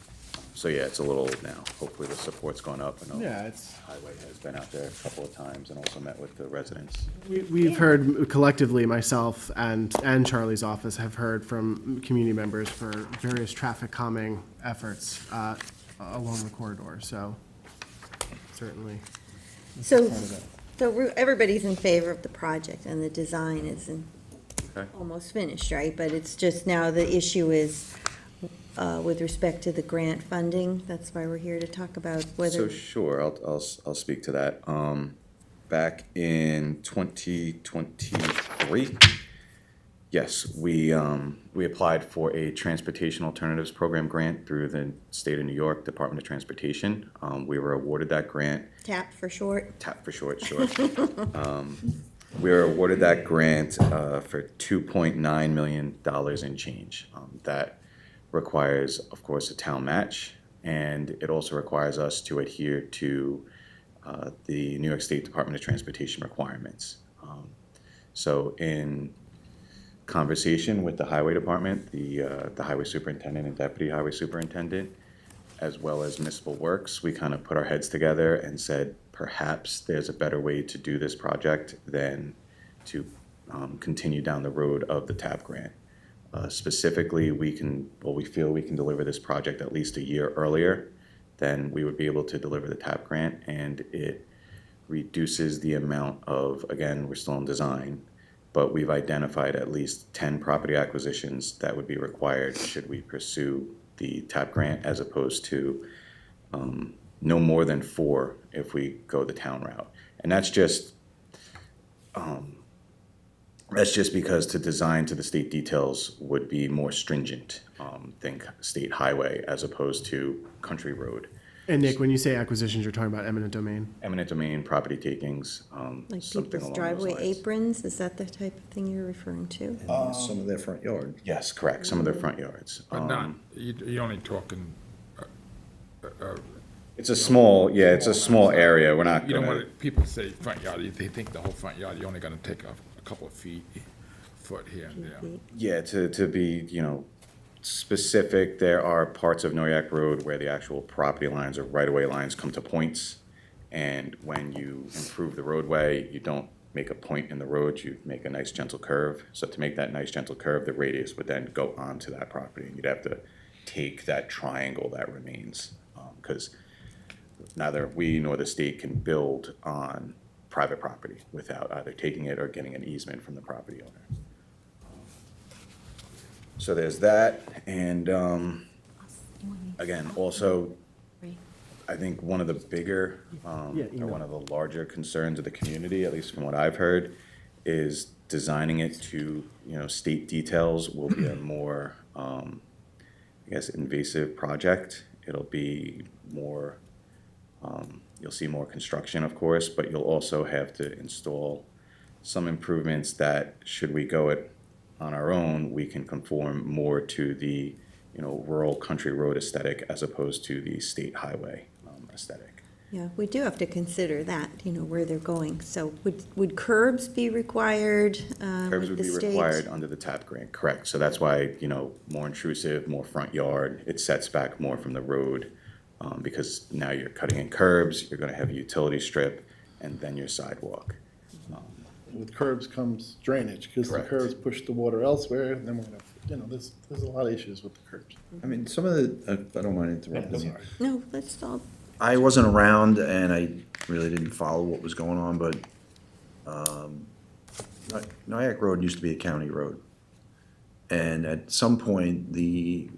So yeah, it's a little old now. Hopefully the support's gone up. I know Yeah, it's, Highway has been out there a couple of times and also met with the residents. we've heard collectively, myself and Charlie's office have heard from community members for various traffic calming efforts along the corridor, so certainly. So, part of it. everybody's in favor of the project, and the design is Okay. almost finished, right? But it's just now the issue is with respect to the grant funding. That's why we're here to talk about So whether, sure, I'll speak to that. Back in 2023, yes, we applied for a Transportation Alternatives Program grant through the State of New York Department of Transportation. We were awarded that grant. TAP for short. TAP for short, sure. We were awarded that grant for $2.9 million in change. That requires, of course, a town match, and it also requires us to adhere to the New York State Department of Transportation requirements. So in conversation with the Highway Department, the Highway Superintendent and Deputy Highway Superintendent, as well as Municipal Works, we kind of put our heads together and said, perhaps there's a better way to do this project than to continue down the road of the TAP grant. Specifically, we feel we can deliver this project at least a year earlier than we would be able to deliver the TAP grant, and it reduces the amount of, again, we're still in design, but we've identified at least 10 property acquisitions that would be required should we pursue the TAP grant, as opposed to no more than 4 if we go the town route. And that's just because to design to the state details would be more stringent than state highway, as opposed to country road. And Nick, when you say acquisitions, you're talking about eminent domain? Eminent domain, property takings, Like something people's along those driveway lines. aprons, is that the type of thing you're referring to? And some of their front yard. Yes, correct, some of their front yards. But not, you're only talking, It's a small, yeah, it's a small area, we're not you don't gonna, want, people say front yard, they think the whole front yard, you're only gonna take a couple of foot here and there. yeah, to be, specific, there are parts of Noyak Road where the actual property lines or right-of-way lines come to points. And when you improve the roadway, you don't make a point in the road, you make a nice gentle curve. So to make that nice gentle curve, the radius would then go onto that property. And you'd have to take that triangle that remains. Because neither we nor the state can build on private property without either taking it or getting an easement from the property owner. So there's that, and, again, also, I think one of the bigger, or one of the larger concerns of the community, at least from what I've heard, is designing it to, state details will be a more, I guess, invasive project. It'll be more, you'll see more construction, of course, but you'll also have to install some improvements that, should we go it on our own, we can conform more to the, rural country road aesthetic as opposed to the state highway aesthetic. Yeah, we do have to consider that, where they're going. So would curbs be required Curbs with would the be state? required under the TAP grant, correct. So that's why, more intrusive, more front yard, it sets back more from the road. Because now you're cutting in curbs, you're gonna have a utility strip, and then your sidewalk. With curbs comes drainage, because the Correct. curbs push the water elsewhere, and then we're gonna, there's a lot of issues with the curbs. I mean, some of the, I don't mind interrupting you. No, let's all, I wasn't around and I really didn't follow what was going on, but Nyack Road used to be a county road. And at some point, the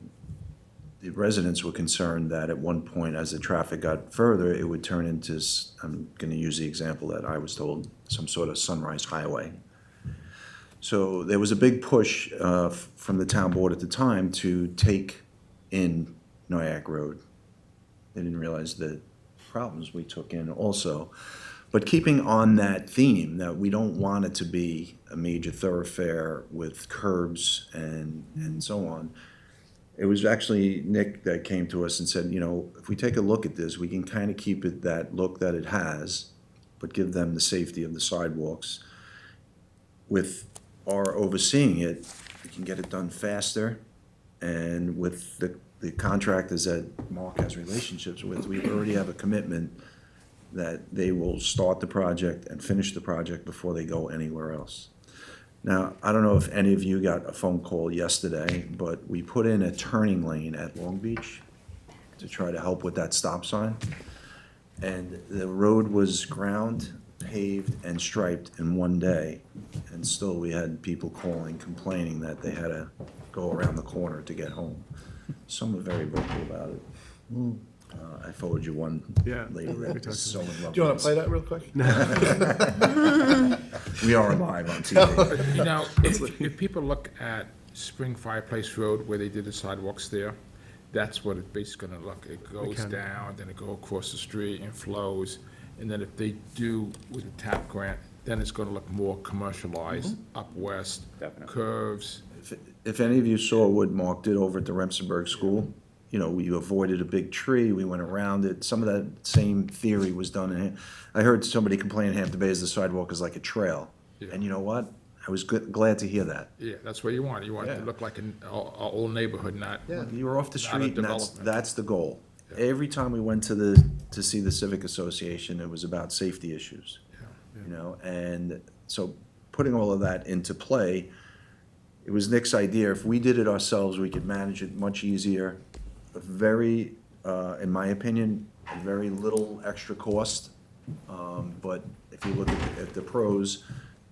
residents were concerned that at one point, as the traffic got further, it would turn into, I'm gonna use the example that I was told, some sort of sunrise highway. So there was a big push from the town board at the time to take in Nyack Road. They didn't realize the problems we took in also. But keeping on that theme, that we don't want it to be a major thoroughfare with curbs and so on, it was actually Nick that came to us and said, if we take a look at this, we can kind of keep it that look that it has, but give them the safety of the sidewalks. With our overseeing it, we can get it done faster, and with the contractors that Mark has relationships with, we already have a commitment that they will start the project and finish the project before they go anywhere else. Now, I don't know if any of you got a phone call yesterday, but we put in a turning lane at Long Beach to try to help with that stop sign. And the road was ground, paved, and striped in one day. And still, we had people calling, complaining that they had to go around the corner to get home. Some are very vocal about it. I forwarded you one Yeah. lady that was so in love Do you wanna with play this. that real quick? We are live on TV. If people look at Spring Fireplace Road where they did the sidewalks there, that's what it's basically gonna look. It goes can. down, then it goes across the street and flows. And then if they do with the TAP grant, then it's gonna look more commercialized, up west, Definitely. curves. If any of you saw what Mark did over at the Remsenburg School, we avoided a big tree, we went around it. Some of that same theory was done in, I heard somebody complain in Hampton Bays, the sidewalk is like a trail. Yeah. And you know what? I was glad to hear that. Yeah, that's what you want. You want it to Yeah. look like an old neighborhood, not. You were off the Not a street, and development. that's the goal. Yeah. Every time we went to see the Civic Association, it was about safety issues. And so putting all of that into play, it was Nick's idea. If we did it ourselves, we could manage it much easier. Very, in my opinion, very little extra cost. But if you look at the pros,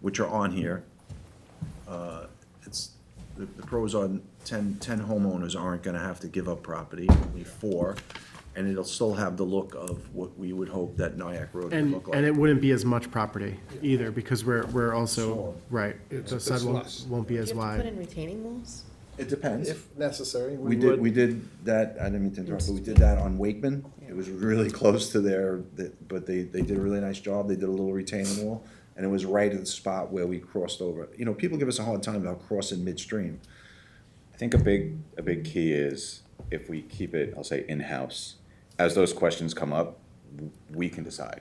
which are on here, the pros are 10 homeowners aren't gonna have to give up property, only 4. And it'll still have the look of what we would hope that Nyack Road would And, look like. and it wouldn't be as much property either, because we're also, Smaller. right, It's the sidewalk less. won't be as Do you have to wide. put in retaining walls? It depends. If necessary, We would. did that, I didn't mean to interrupt, but we did that on Wakeman. It was really close to but they did a really nice job. They did a little retaining wall, and it was right at the spot where we crossed over. You know, people give us a hard time about crossing midstream. I think a big key is if we keep it, I'll say, in-house, as those questions come up, we can decide.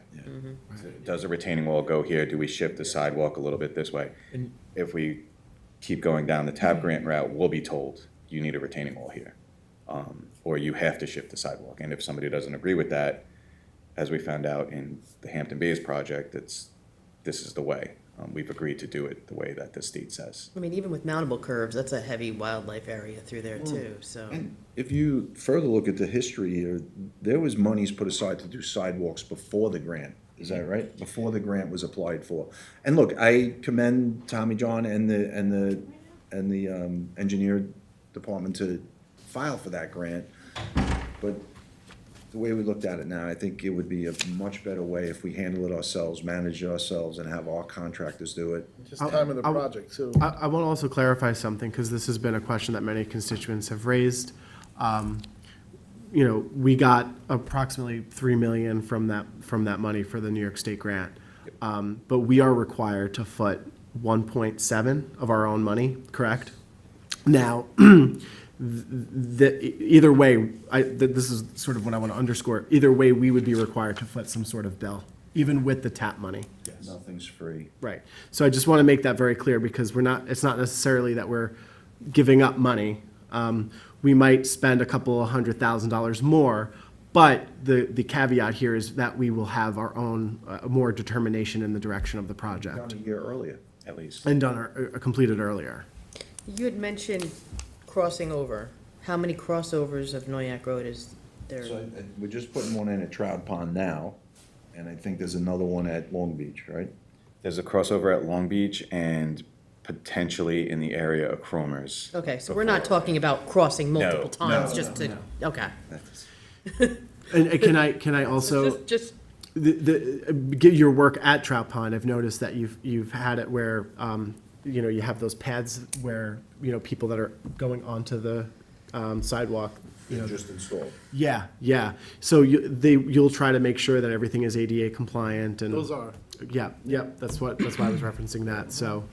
Does a retaining wall go here? Do we shift the sidewalk a little bit this way? If we keep going down the TAP grant route, we'll be told, you need a retaining wall here. Or you have to shift the sidewalk. And if somebody doesn't agree with that, as we found out in the Hampton Bays project, this is the way. We've agreed to do it the way that the state says. I mean, even with mountable curves, that's a heavy wildlife area through there too, so. And if you further look at the history here, there was monies put aside to do sidewalks before the grant. Is that right? Before the grant was applied for. And look, I commend Tommy John and the engineer department to file for that grant. But the way we looked at it now, I think it would be a much better way if we handle it ourselves, manage it ourselves, and have our contractors do it. Just time of the project, too. I want to also clarify something, because this has been a question that many constituents have raised. You know, we got approximately $3 million from that money for the New York State grant. But we are required to foot 1.7 of our own money, correct? Now, either way, this is sort of what I want to underscore. Either way, we would be required to foot some sort of bill, even with the TAP money. Nothing's free. Right. So I just want to make that very clear, because it's not necessarily that we're giving up money. We might spend a couple of $100,000 more, but the caveat here is that we will have our own more determination in the direction of the Done project, a year earlier. At least. and completed earlier. You had mentioned crossing over. How many crossovers of Noyak Road is there? So we're just putting one in at Trout Pond now, and I think there's another one at Long Beach, right? There's a crossover at Long Beach and potentially in the area of Cromer's. Okay, so we're not talking about crossing multiple No, times, no, just to, okay. And can I also? Just, Get your work at Trout Pond, I've noticed that you've had it where, you know, you have those pads where, you know, people that are going onto the sidewalk, you know. Just installed. Yeah. So you'll try to make sure that everything is ADA compliant and. Those are. Yeah, that's why I was referencing that, so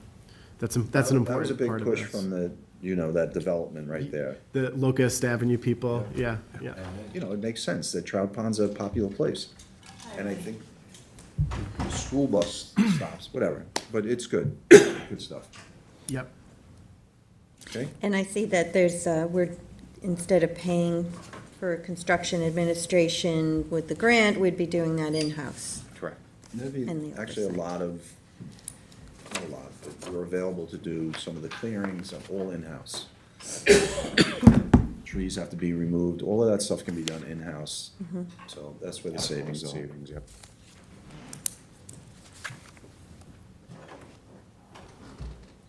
that's an important That was a big part of push this. from that development right there. The Locust Avenue people, yeah. You know, it makes sense that Trout Pond's a popular place. And I think the school bus stops, whatever, but it's good, good stuff, Yep. okay? And I see that there's, instead of paying for construction administration with the grant, we'd be doing that in-house. Correct. There'd be And the actually a oversight. lot of, not a lot, but we're available to do some of the clearings, all in-house. Trees have to be removed, all of that stuff can be done in-house, so that's where the savings are. Savings, yep.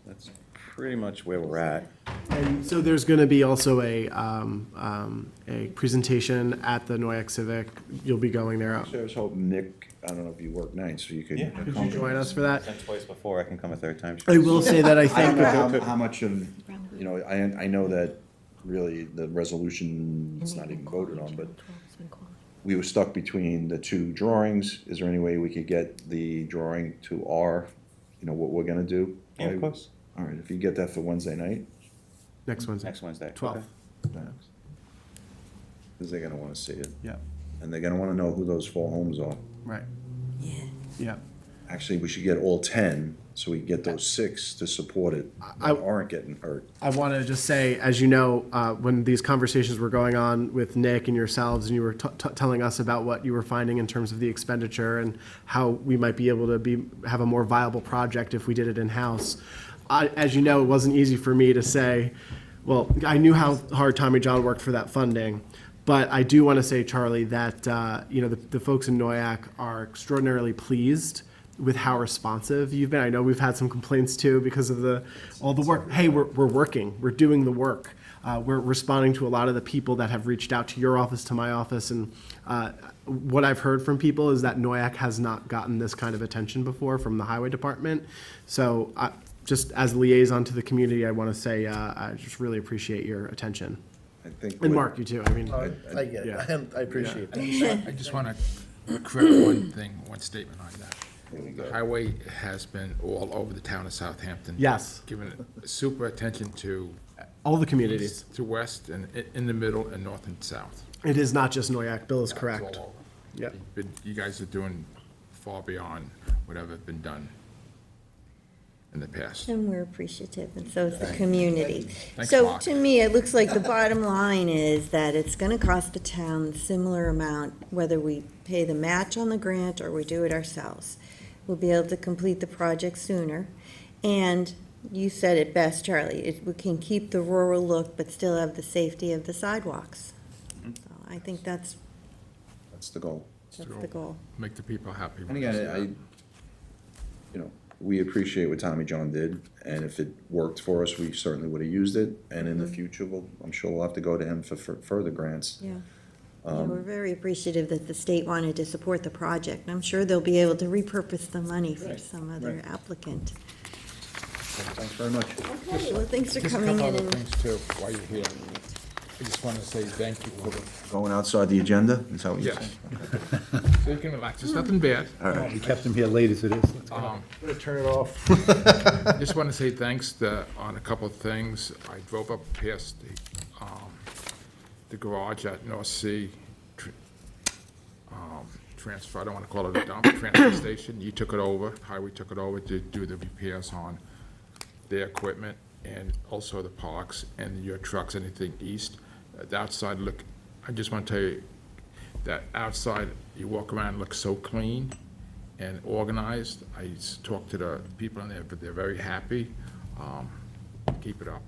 That's pretty much where we're at. And so there's going to be also a presentation at the Noyak Civic. You'll be going there. So I was hoping, Nick, I don't know if you work nights, so you could. Yeah. Could you join us for that? Done twice before, I can come a third time. I will say that I I don't think, know how much of, you know, I know that really the resolution, it's not even voted on, but we were stuck between the two drawings. Is there any way we could get the drawing to our, you know, what we're gonna do? Yeah, of course. All right, if you get that for Wednesday night, next Wednesday. Next Wednesday. 12th. Okay. because they're gonna wanna see it. Yeah, And they're gonna wanna know who those 4 homes are. right. Yeah. Yeah. Actually, we should get all 10, so we can get those 6 to support it, that aren't getting hurt. I want to just say, as you know, when these conversations were going on with Nick and yourselves, and you were telling us about what you were finding in terms of the expenditure and how we might be able to have a more viable project if we did it in-house. As you know, it wasn't easy for me to say, well, I knew how hard Tommy John worked for that funding, but I do want to say, Charlie, that, you know, the folks in Noyak are extraordinarily pleased with how responsive you've been. I know we've had some complaints too because of all the work. Hey, we're working, we're doing the work. We're responding to a lot of the people that have reached out to your office, to my office, and what I've heard from people is that Noyak has not gotten this kind of attention before from the highway department. So just as a liaison to the community, I want to say I just really appreciate your attention. I think. And what- Mark, you too. I mean, I get Yeah. it, and I appreciate that. I just want to correct one thing, one statement on that. The highway has been all over the town of Southampton. Yes. Given super attention to all the communities. east to west and in the middle and north and south. It is not just Noyak. Bill is It's correct. all over. Yep. But you guys are doing far beyond whatever has been done in the past. And we're appreciative, and so is the community. Thanks, So Mark. to me, it looks like the bottom line is that it's gonna cost the town a similar amount, whether we pay the match on the grant or we do it ourselves. We'll be able to complete the project sooner. And you said it best, Charlie, we can keep the rural look, but still have the safety of the sidewalks. So I think that's The goal. the goal. Make the people happy. And again, we appreciate what Tommy John did, and if it worked for us, we certainly would have used it. And in the future, I'm sure we'll have to go to him for further grants. Yeah. Yeah, we're very appreciative that the state wanted to support the project. And I'm sure they'll be able to repurpose the money for some other applicant. Thanks very much. Okay, well, thanks for Just a coming couple in other and. things too, while you're here. I just want to say thank you for the, Going outside the agenda, is that what you're yes. saying? So you can relax, it's nothing bad. All right. We kept him here late as it is. Better turn it off. Just want to say thanks on a couple of things. I drove up past the garage at North Sea transfer, I don't want to call it a dump, transfer station. You took it over, highway took it over to do the repairs on their equipment and also the parks and your trucks, anything east. The outside look, I just want to tell you that outside, you walk around, looks so clean and organized. I talked to the people in there, but they're very happy. Keep it up.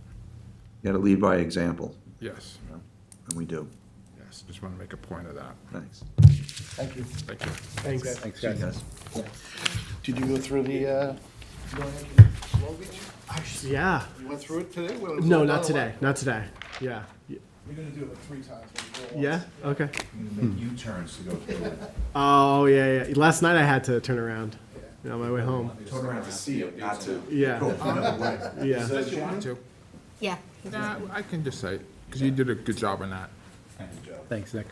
You gotta lead by example, Yes, and we do. yes, just want to make a point of that. Thanks. Thank you. Thank you. Thanks. Thanks, See you guys. guys. Did you go through the, Long Beach? Yeah. You went through it today? Well, it was No, done not a today. lot. Not today. Yeah. We're gonna do it like 3 times. when we go Yeah. Okay. Make U-turns to go through it. Oh yeah, yeah. Last night I had to turn around on my way home. Turn around to see it, not to. Yeah. Yeah. Did you want to? Yeah. Nah, I can just say, because you did a good job on that. Thanks, Nick.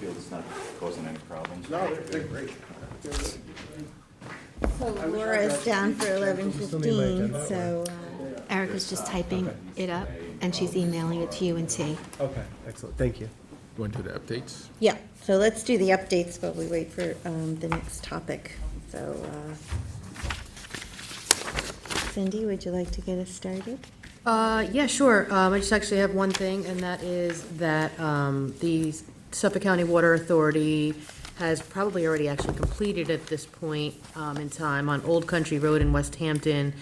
It's not causing any problems. No, they're great. So Laura's down for 11:15, so, Erica's just typing it up, and she's emailing it to you and T. Okay. Excellent. Thank you. You want to do the updates? yeah, so let's do the updates while we wait for the next topic. So, Cindy, would you like to get us started? Yeah, sure. I just actually have one thing, and that is that the Suffolk County Water Authority has probably already actually completed at this point in time on Old Country Road in West Hampton.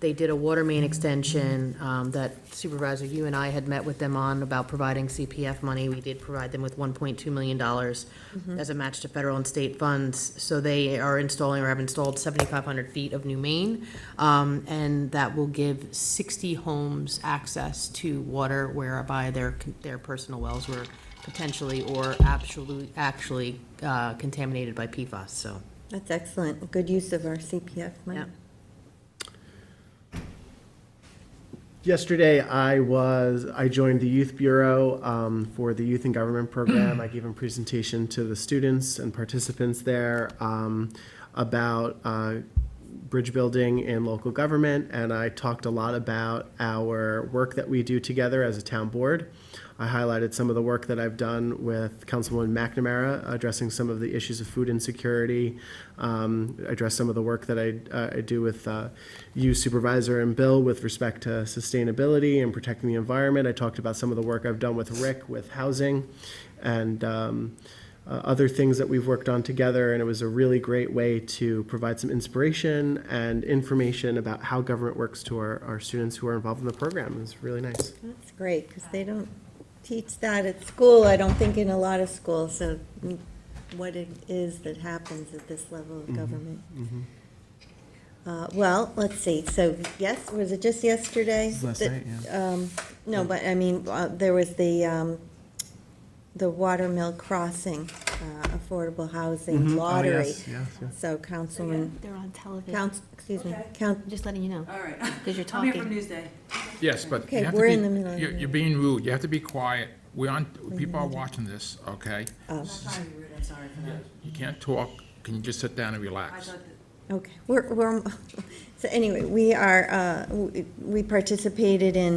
They did a water main extension that Supervisor, you and I had met with them on about providing CPF money. We did provide them with $1.2 million as a match to federal and state funds. So they are installing or have installed 7,500 feet of new main. And that will give 60 homes access to water whereby their personal wells were potentially or actually contaminated by PFAS, so. That's excellent, good use of our CPF money. Yeah. Yesterday, I joined the Youth Bureau for the Youth in Government program. I gave a presentation to the students and participants there about bridge building in local government, and I talked a lot about our work that we do together as a town board. I highlighted some of the work that I've done with Councilwoman McNamara, addressing some of the issues of food insecurity, addressed some of the work that I do with you, Supervisor, and Bill with respect to sustainability and protecting the environment. I talked about some of the work I've done with Rick with housing and other things that we've worked on together, and it was a really great way to provide some inspiration and information about how government works to our students who are involved in the program. It was really nice. That's great, because they don't teach that at school, I don't think in a lot of schools, so what it is that happens at this level of government. Well, let's see, so, yes, was it just yesterday? Last that- night, yeah. No, but, I mean, there was the the Watermill Crossing Affordable Housing Mhm. Oh, Lottery. yes, yes, yes. So Councilman, They're on television. excuse me, Just letting you know, All right. because you're I'm here from talking. Newsday. Yes, but Okay, you have we're to in the be, middle of you're the- you're being rude. You have to be quiet. People are watching this, okay? oh, I'm sorry for that. You can't talk. Can you just sit down and relax? okay, we're, so anyway, we participated in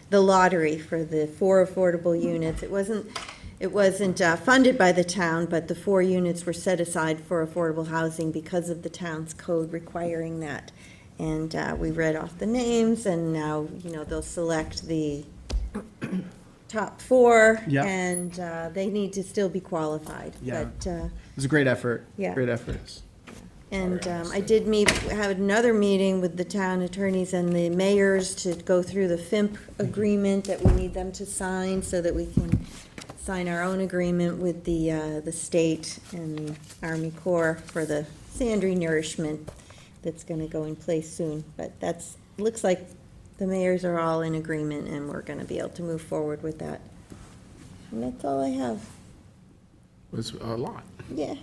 the lottery for the 4 affordable units. It wasn't funded by the town, but the 4 units were set aside for affordable housing because of the town's code requiring that. And we read off the names, and now, they'll select the top 4. Yeah. And they need to still be qualified. Yeah. But, It was a great effort. Yeah. Great effort. and I did have another meeting with the town attorneys and the mayors to go through the FIMP agreement that we need them to sign so that we can sign our own agreement with the state and the Army Corps for the sand renourishment that's gonna go in place soon. But looks like the mayors are all in agreement and we're gonna be able to move forward with that. And that's all I have. It was a lot. Yeah.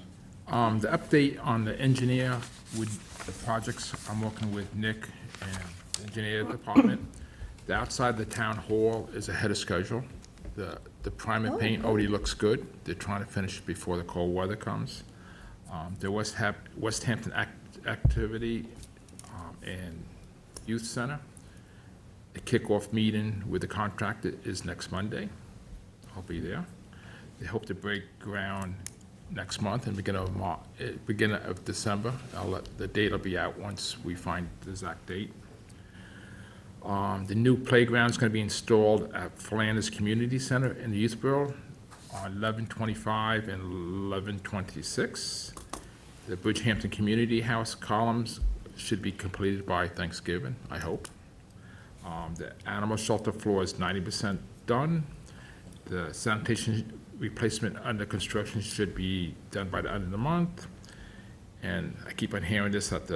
The update on the engineer with the projects, I'm working with Nick and the engineer department. The outside the town hall is ahead of schedule. The primer paint already looks good. They're trying to finish it before the cold weather comes. The West Hampton activity and youth center. The kickoff meeting with the contractor is next Monday. I'll be there. They hope to break ground next month and beginning of December. The date will be out once we find the exact date. The new playground is going to be installed at Flanders Community Center in the Youth Bureau on 11/25 and 11/26. The Bridgehampton Community House columns should be completed by Thanksgiving, I hope. The animal shelter floor is 90% done. The sanitation replacement under construction should be done by the end of the month. And I keep on hearing this but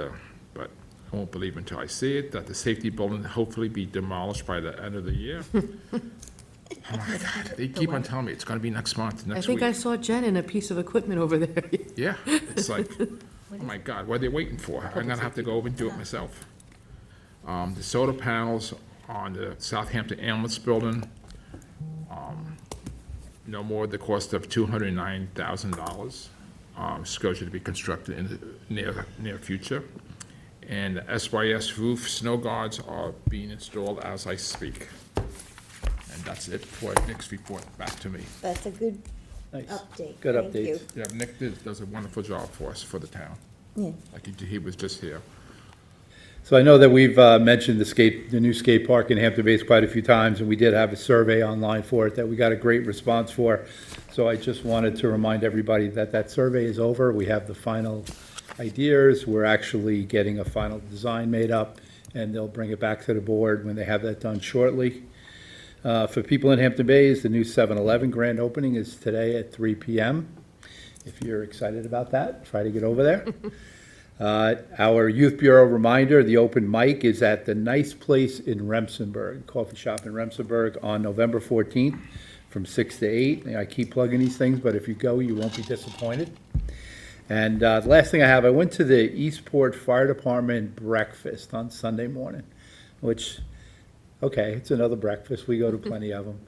I won't believe until I see it, that the safety building hopefully be demolished by the end of the year. Oh my God, they keep on telling me it's gonna be next month, I next think week. I saw Jen in a piece of equipment over there. Yeah, it's like, oh my God, what are they waiting for? I'm gonna have to go over and do it myself. The solar panels on the Southampton ambulance building, no more the cost of $209,000. Scheduled to be constructed in the near future. And the SYS roof snow guards are being installed as I speak. And that's it for Nick's report, back to me. That's a good Nice. update. Good Thank update. you. Yeah, Nick does a wonderful job for us, for the town. Yeah. Like he was just here. So I know that we've mentioned the new skate park in Hampton Bays quite a few times, and we did have a survey online for it that we got a great response for. So I just wanted to remind everybody that that survey is over. We have the final ideas. We're actually getting a final design made up, and they'll bring it back to the board when they have that done shortly. For people in Hampton Bays, the new 7-Eleven grand opening is today at 3 p.m. If you're excited about that, try to get over there. Our Youth Bureau reminder, the open mic is at the Nice Place in Remsenburg, coffee shop in Remsenburg, on November 14th from 6 to 8. I keep plugging these things, but if you go, you won't be disappointed. And the last thing I have, I went to the Eastport Fire Department breakfast on Sunday morning, which, okay, it's another breakfast. We go to plenty of them.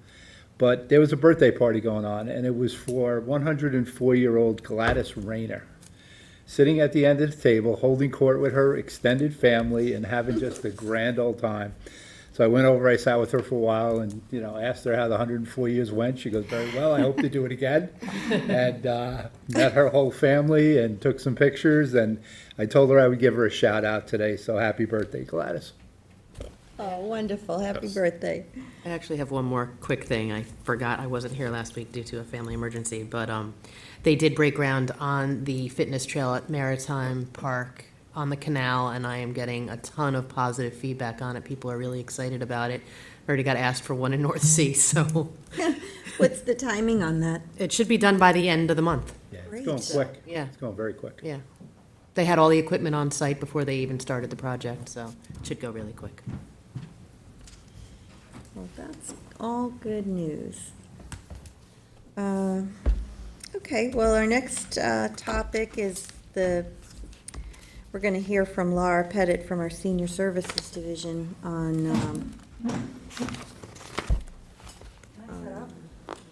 But there was a birthday party going on, and it was for 104-year-old Gladys Rayner, sitting at the end of the table, holding court with her extended family and having just a grand old time. So I went over, I sat with her for a while and, asked her how the 104 years went. She goes, very well, I hope to do it again. And met her whole family and took some pictures, and I told her I would give her a shout out today, so happy birthday, Gladys. Oh, wonderful. Happy Yes. birthday. I actually have one more quick thing. I forgot I wasn't here last week due to a family emergency, but they did break ground on the fitness trail at Maritime Park on the canal, and I am getting a ton of positive feedback on it. People are really excited about it. Already got asked for one in North Sea, so What's the timing on that? it should be done by the end of the month. Yeah, it's Great. going quick. Yeah. It's going very quick. Yeah. They had all the equipment on site before they even started the project, so it should go really quick. Well, that's all good news. Okay, well, our next topic is we're going to hear from Laura Pettit from our Senior Services Division on,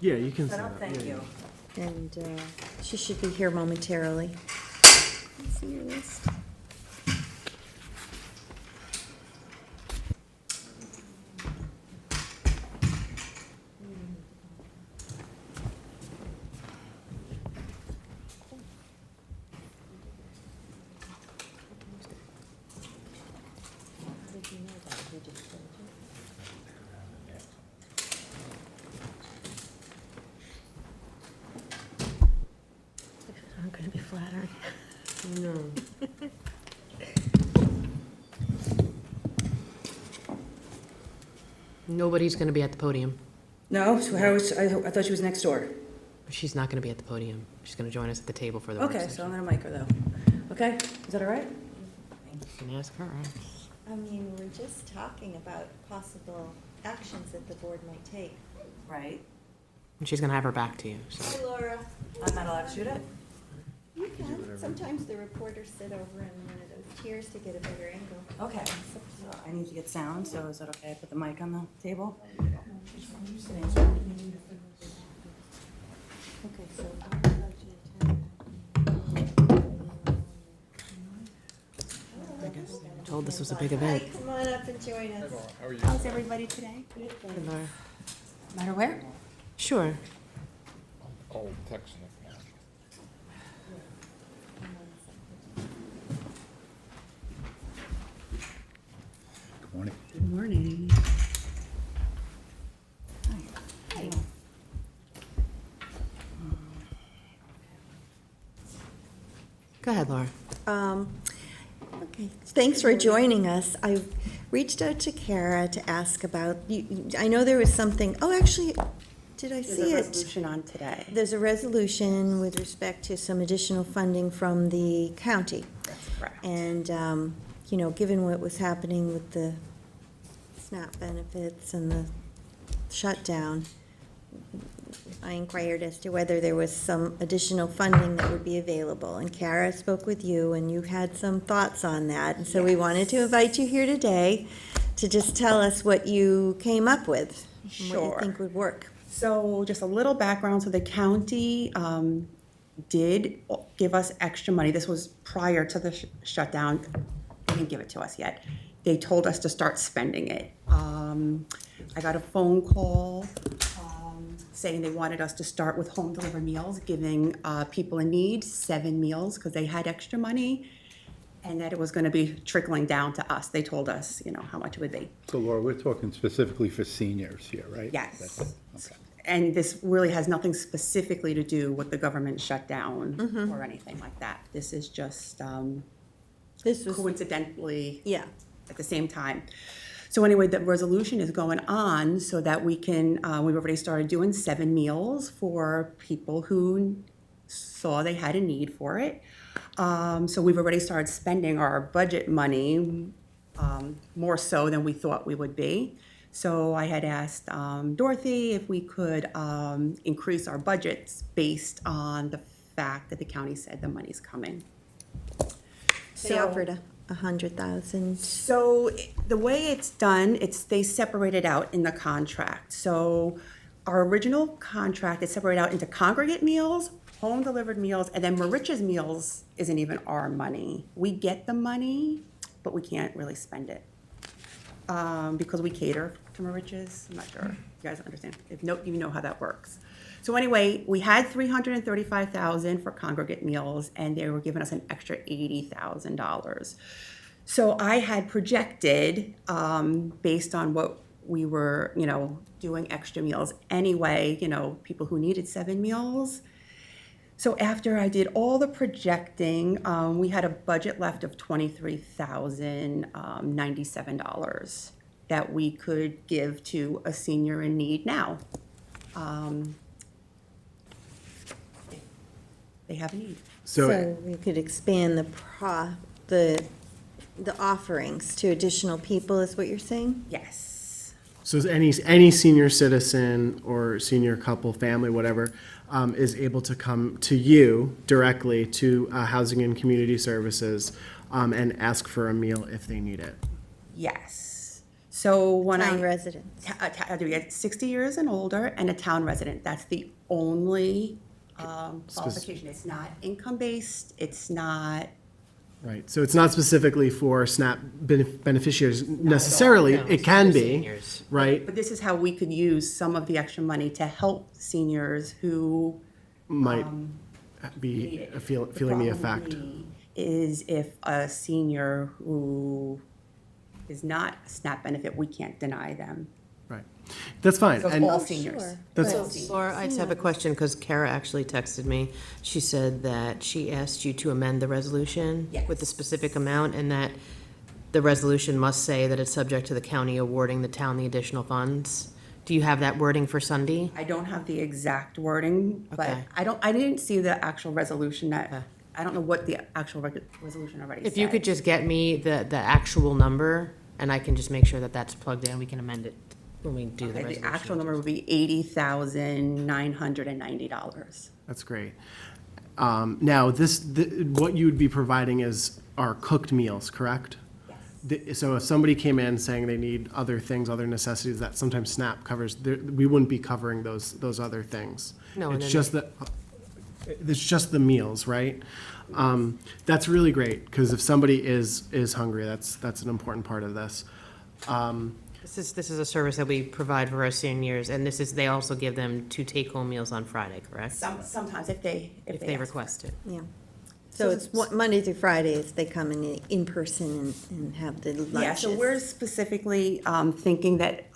Yeah, you can say that. Yeah. and she should be here momentarily. Let's see your list. I'm gonna be flattered. No. Nobody's gonna be at the podium. No, so I thought she was next door. She's not gonna be at the podium. She's gonna join us at the table for the work Okay, session. so I'm gonna mic her though. Okay, is that all right? You can ask her. I mean, we're just talking about possible actions that the board might take. Right. And she's gonna have her back to you, so. Hi, Laura. I'm not allowed to shoot it? You can. Sometimes the reporters sit over in one of those chairs to get a better angle. Okay. So I need to get sound, so is that okay? I put the mic on the table? Okay, so. I guess they were told this was a big Hi, event. come on up and join us. How are you? How's everybody today? Laura. Matter where? Sure. Oh, texting it now. Good morning. Good morning. Go ahead, Laura. Okay, thanks for joining us. I reached out to Kara to ask about, I know there was something, oh, actually, did I see it? Resolution on today. There's a resolution with respect to some additional funding from the county. That's correct. And, you know, given what was happening with the SNAP benefits and the shutdown, I inquired as to whether there was some additional funding that would be available. And Kara spoke with you, and you had some thoughts on that. And so we wanted to invite you here today to just tell us what you came up with. And what Sure. you think would work. So just a little background, so the county did give us extra money. This was prior to the shutdown. They didn't give it to us yet. They told us to start spending it. I got a phone call saying they wanted us to start with home delivered meals, giving people in need 7 meals because they had extra money, and that it was going to be trickling down to us. They told us, you know, how much it would be. So Laura, we're talking specifically for seniors here, right? Yes. That's- Okay. And this really has nothing specifically to do with the government shutdown Mm-hmm. or anything like that. This is just This was, coincidentally yeah. at the same time. So anyway, the resolution is going on so that we can, we've already started doing 7 meals for people who saw they had a need for it. So we've already started spending our budget money more so than we thought we would be. So I had asked Dorothy if we could increase our budgets based on the fact that the county said the money's coming. They offered 100,000. So the way it's done, they separate it out in the contract. So our original contract is separated out into congregate meals, home delivered meals, and then Maricha's meals isn't even our money. We get the money, but we can't really spend it. Because we cater to Maricha's. I'm not sure if you guys understand, you know how that works. So anyway, we had $335,000 for congregate meals, and they were giving us an extra $80,000. So I had projected, based on what we were, you know, doing extra meals anyway, you know, people who needed 7 meals. So after I did all the projecting, we had a budget left of $23,097 that we could give to a senior in need now. They have a need. So we could expand the offerings to additional people, is what you're saying? Yes. So any senior citizen or senior couple, family, whatever, is able to come to you directly to Housing and Community Services and ask for a meal if they need it. Yes. So when Town residents. Do we get 60 years and older and a town resident? That's the only qualification. It's not income-based, it's not, Right, so it's not specifically for SNAP beneficiaries necessarily. No, It can for be, seniors. right? but this is how we could use some of the extra money to help seniors who Might be need it. feeling the effect. problem is if a senior who is not a SNAP benefit, we can't deny them. Right, that's fine. So it's And all seniors. that's, Laura, I just have a question, because Kara actually texted me. She said that she asked you to amend the resolution with the Yes. specific amount, and that the resolution must say that it's subject to the county awarding the town the additional funds. Do you have that wording for Sunday? I don't have the exact wording, but Okay. I didn't see the actual resolution I don't know what the actual resolution already said. If you could just get me the actual number, and I can just make sure that that's plugged in, we can amend it when we do the Okay, resolution. the actual number would be $80,990. that's great. Now, what you would be providing are cooked meals, correct? So if somebody came in saying they need other things, other necessities that sometimes SNAP covers, we wouldn't be covering those other things. No, and It's then just the meals, right? That's really great, because if somebody is hungry, that's an important part of this. This is a service that we provide for our seniors, and they also give them 2 take-home meals on Friday, correct? Sometimes if they If they ask for it. request it. Yeah. So it's Monday through Fridays, they come in person and have the lunches. Yeah, so we're specifically thinking that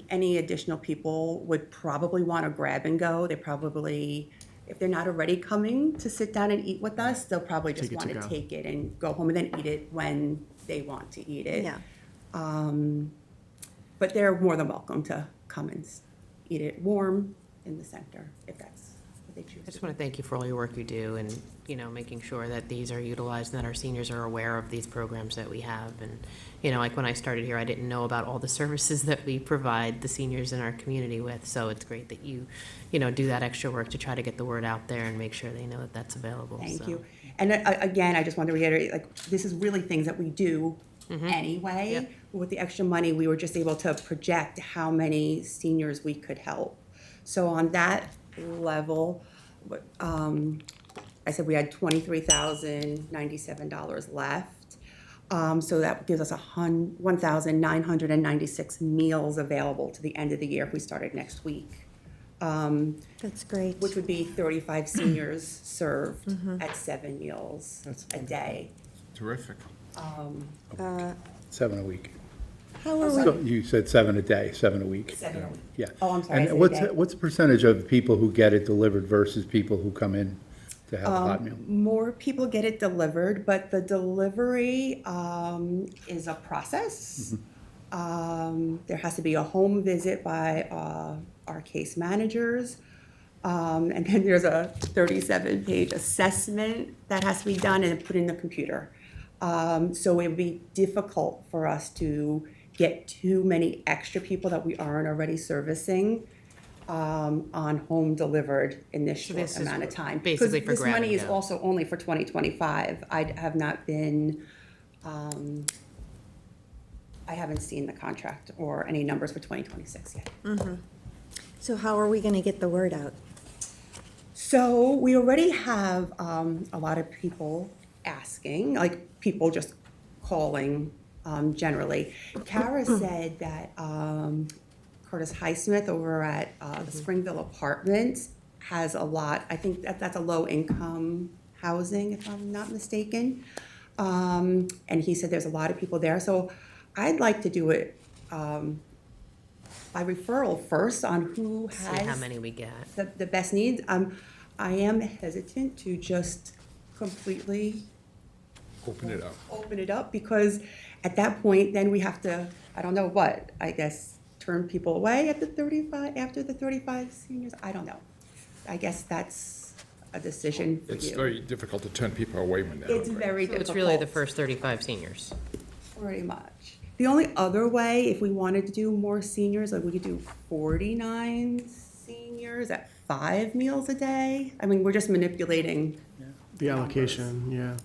any additional people would probably want to grab and go. They probably, if they're not already coming to sit down and eat with us, they'll probably just Take it want to to go. take it and go home and then eat it when they want to eat it. Yeah. But they're more than welcome to come and eat it warm in the center, if that's what they choose. I just want to thank you for all your work you do, and, making sure that these are utilized and that our seniors are aware of these programs that we have. And, like when I started here, I didn't know about all the services that we provide the seniors in our community with. So it's great that you, do that extra work to try to get the word out there and make sure they know that that's available. Thank So, you. And again, I just want to reiterate, this is really things that we do anyway. Yep. With the extra money, we were just able to project how many seniors we could help. So on that level, I said we had $23,097 left. So that gives us 1,996 meals available to the end of the year if we started next week. That's great. Which would be 35 seniors served at 7 meals a day. Terrific. 7 a week. How are So we, you said 7 a day, 7 a week. 7 a week. Yeah. Oh, I'm sorry, I And said what's day. what's the percentage of people who get it delivered versus people who come in to have a hot meal? More people get it delivered, but the delivery is a process. There has to be a home visit by our case managers. And then there's a 37-page assessment that has to be done and put in the computer. So it would be difficult for us to get too many extra people that we aren't already servicing on home delivered in this So short this is amount of time. basically for Because grab this money and is go. also only for 2025. I have not been, I haven't seen the contract or any numbers for 2026 yet. so how are we gonna get the word out? So we already have a lot of people asking, like people just calling generally. Kara said that Curtis Highsmith over at the Springville Apartments has a lot, I think that's a low-income housing, if I'm not mistaken. And he said there's a lot of people there. So I'd like to do it by referral first on who see how has many we get. the best needs. I am hesitant to just completely Open it up. open it up because at that point, then we have to, I don't know what, I guess, turn people away at the 35, after the 35 seniors. I don't know. I guess that's a decision for It's you. very difficult to turn people away when they're It's hungry. very So difficult. it's really the first 35 seniors. Pretty much. The only other way, if we wanted to do more seniors, like we could do 49 seniors at 5 meals a day. I mean, we're just manipulating. The allocation, yeah.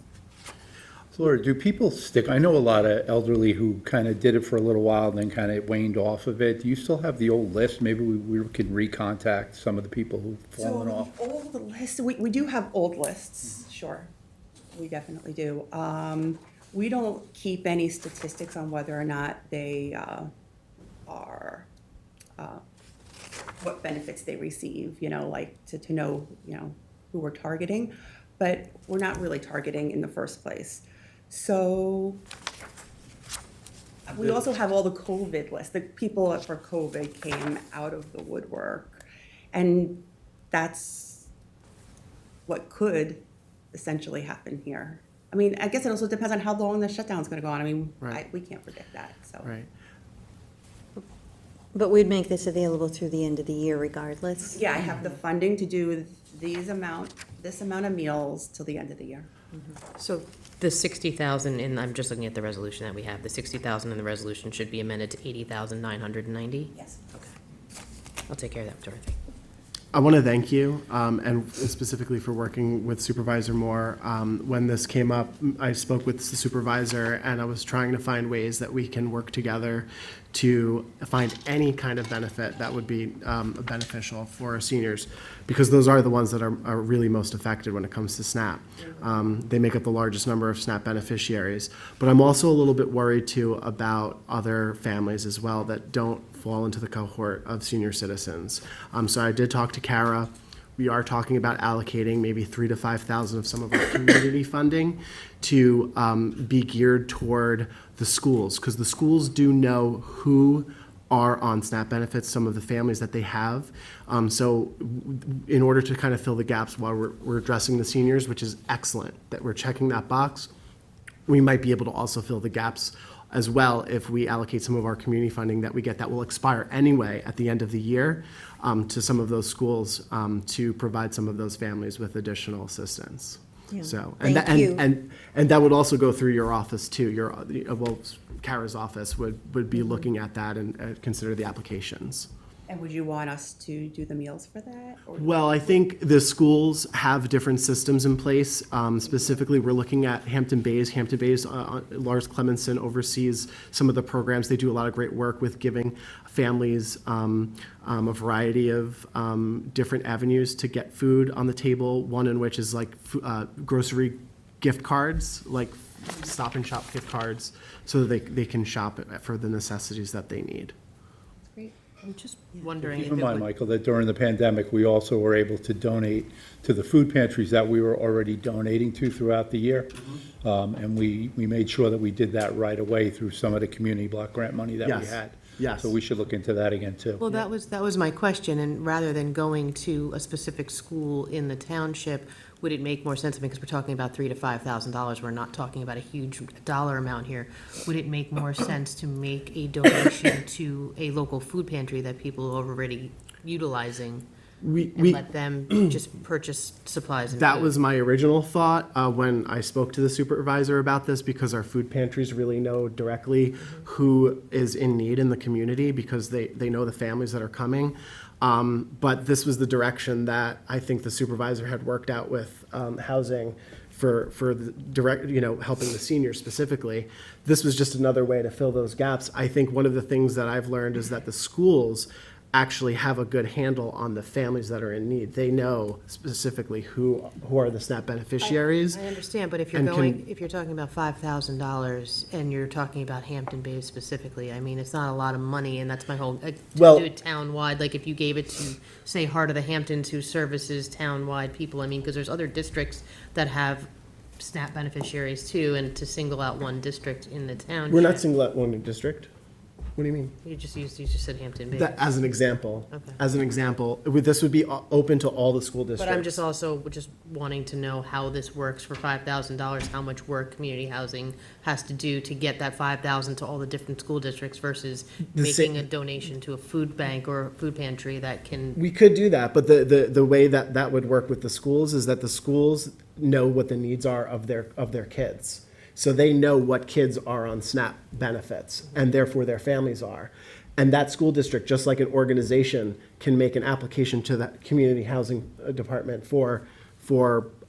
Laura, do people stick, I know a lot of elderly who kind of did it for a little while, then kind of waned off of it. Do you still have the old list? Maybe we can recontact some of the people who've fallen off. So the old list, we do have old lists, sure. We definitely do. We don't keep any statistics on whether or not they are, what benefits they receive, like to know, who we're targeting. But we're not really targeting in the first place. So we also have all the COVID lists. The people for COVID came out of the woodwork. And that's what could essentially happen here. I mean, I guess it also depends on how long the shutdown's gonna go on. I mean, Right. we can't predict that, so. Right. But we'd make this available through the end of the year regardless. Yeah, I have the funding to do this amount of meals till the end of the year. So the 60,000 in, I'm just looking at the resolution that we have, the 60,000 in the resolution should be amended to 80,990? Yes. Okay. I'll take care of that, Dorothy. I want to thank you, and specifically for working with Supervisor Moore. When this came up, I spoke with the supervisor, and I was trying to find ways that we can work together to find any kind of benefit that would be beneficial for our seniors, because those are the ones that are really most affected when it comes to SNAP. They make up the largest number of SNAP beneficiaries. But I'm also a little bit worried, too, about other families as well that don't fall into the cohort of senior citizens. So I did talk to Kara. We are talking about allocating maybe 3,000 to 5,000 of some of our community funding to be geared toward the schools, because the schools do know who are on SNAP benefits, some of the families that they have. So in order to kind of fill the gaps while we're addressing the seniors, which is excellent that we're checking that box, we might be able to also fill the gaps as well if we allocate some of our community funding that we get that will expire anyway at the end of the year to some of those schools to provide some of those families with additional assistance. Yeah. So, Thank you. and that would also go through your office too. Kara's office would be looking at that and consider the applications. And would you want us to do the meals for that? Or- Well, I think the schools have different systems in place. Specifically, we're looking at Hampton Bays. Hampton Bays, Lars Clemenson oversees some of the programs. They do a lot of great work with giving families a variety of different avenues to get food on the table, one in which is like grocery gift cards, like Stop and Shop gift cards, so that they can shop for the necessities that they need. Great. I'm just wondering Keep if in it mind, would, Michael, that during the pandemic, we also were able to donate to the food pantries that we were already donating to throughout the year. And we made sure that we did that right away through some of the community block grant money that we Yes. had. Yes. So we should look into that again, too. well, that was my question, and rather than going to a specific school in the township, would it make more sense, I mean, because we're talking about $3,000 to $5,000, we're not talking about a huge dollar amount here. Would it make more sense to make a donation to a local food pantry that people are already utilizing and let them just purchase supplies and That food? was my original thought when I spoke to the supervisor about this, because our food pantries really know directly who is in need in the community, because they know the families that are coming. But this was the direction that I think the supervisor had worked out with housing for the direct, helping the seniors specifically. This was just another way to fill those gaps. I think one of the things that I've learned is that the schools actually have a good handle on the families that are in need. They know specifically who are the SNAP beneficiaries. I understand, but if you're if you're talking about $5,000 and you're talking about Hampton Bays specifically, I mean, it's not a lot of money, and that's my whole, to Well- do it townwide, like if you gave it to, say, Heart of the Hamptons, who services townwide people, I mean, because there's other districts that have SNAP beneficiaries too, and to single out one district in the township. We're not single out one district. What do you mean? You just said Hampton Bays. That, as an example, Okay. this would be open to all the school districts. But I'm just also just wanting to know how this works for $5,000, how much work community housing has to do to get that $5,000 to all the different school districts versus making a donation to a food bank or a food pantry that can. We could do that, but the way that would work with the schools is that the schools know what the needs are of their kids. So they know what kids are on SNAP benefits, and therefore their families are. And that school district, just like an organization, can make an application to the community housing department for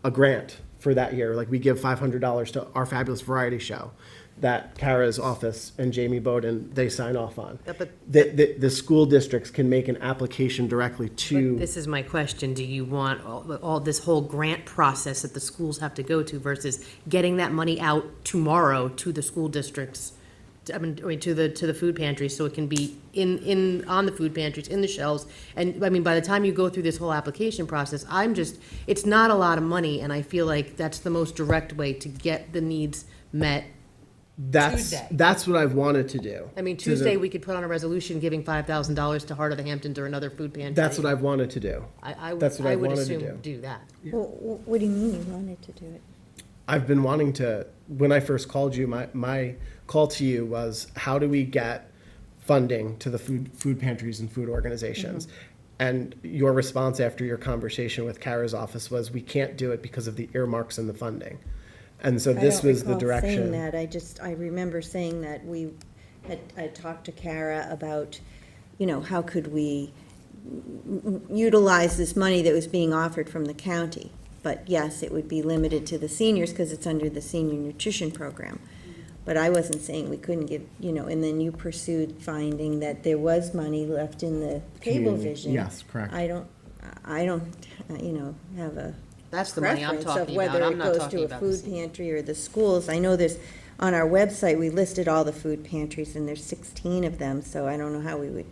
a grant for that year. Like, we give $500 to Our Fabulous Variety Show that Kara's office and Jamie Bowden, they sign off on. Yeah, but- The school districts can make an application directly But to, this is my question, do you want all this whole grant process that the schools have to go to versus getting that money out tomorrow to the school districts? I mean, to the food pantries, so it can be on the food pantries, in the shelves. And, I mean, by the time you go through this whole application process, it's not a lot of money, and I feel like that's the most direct way to get the needs met. Tuesday. that's what I've wanted to do. I mean, To the- Tuesday, we could put on a resolution giving $5,000 to Heart of the Hamptons or another food pantry. That's what I've wanted to do. That's what I I would wanted to assume do. do that. Well, what do you mean you wanted to do it? I've been wanting to, when I first called you, my call to you was, how do we get funding to the food pantries and food organizations? And your response after your conversation with Kara's office was, we can't do it because of the earmarks and the funding. And so this was the I direction. don't recall saying that. I remember saying that I talked to Kara about, how could we utilize this money that was being offered from the county. But yes, it would be limited to the seniors because it's under the senior nutrition program. But I wasn't saying we couldn't give, and then you pursued finding that there was money left in the cable Community. vision. Yes, correct. I don't, have a That's the money I'm preference talking of about. whether I'm it not goes talking to a about the food senior. pantry or the schools. I know there's, on our website, we listed all the food pantries, and there's 16 of them, so I don't know how we would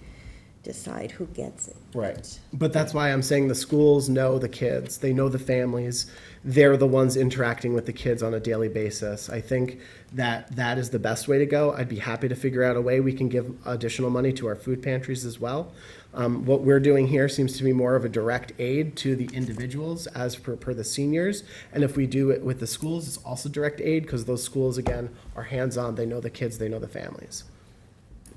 decide who gets it. Right. But that's why I'm saying the schools know the kids, they know the families, they're the ones interacting with the kids on a daily basis. I think that is the best way to go. I'd be happy to figure out a way we can give additional money to our food pantries as well. What we're doing here seems to be more of a direct aid to the individuals as per the seniors. And if we do it with the schools, it's also direct aid because those schools, again, are hands-on. They know the kids, they know the families.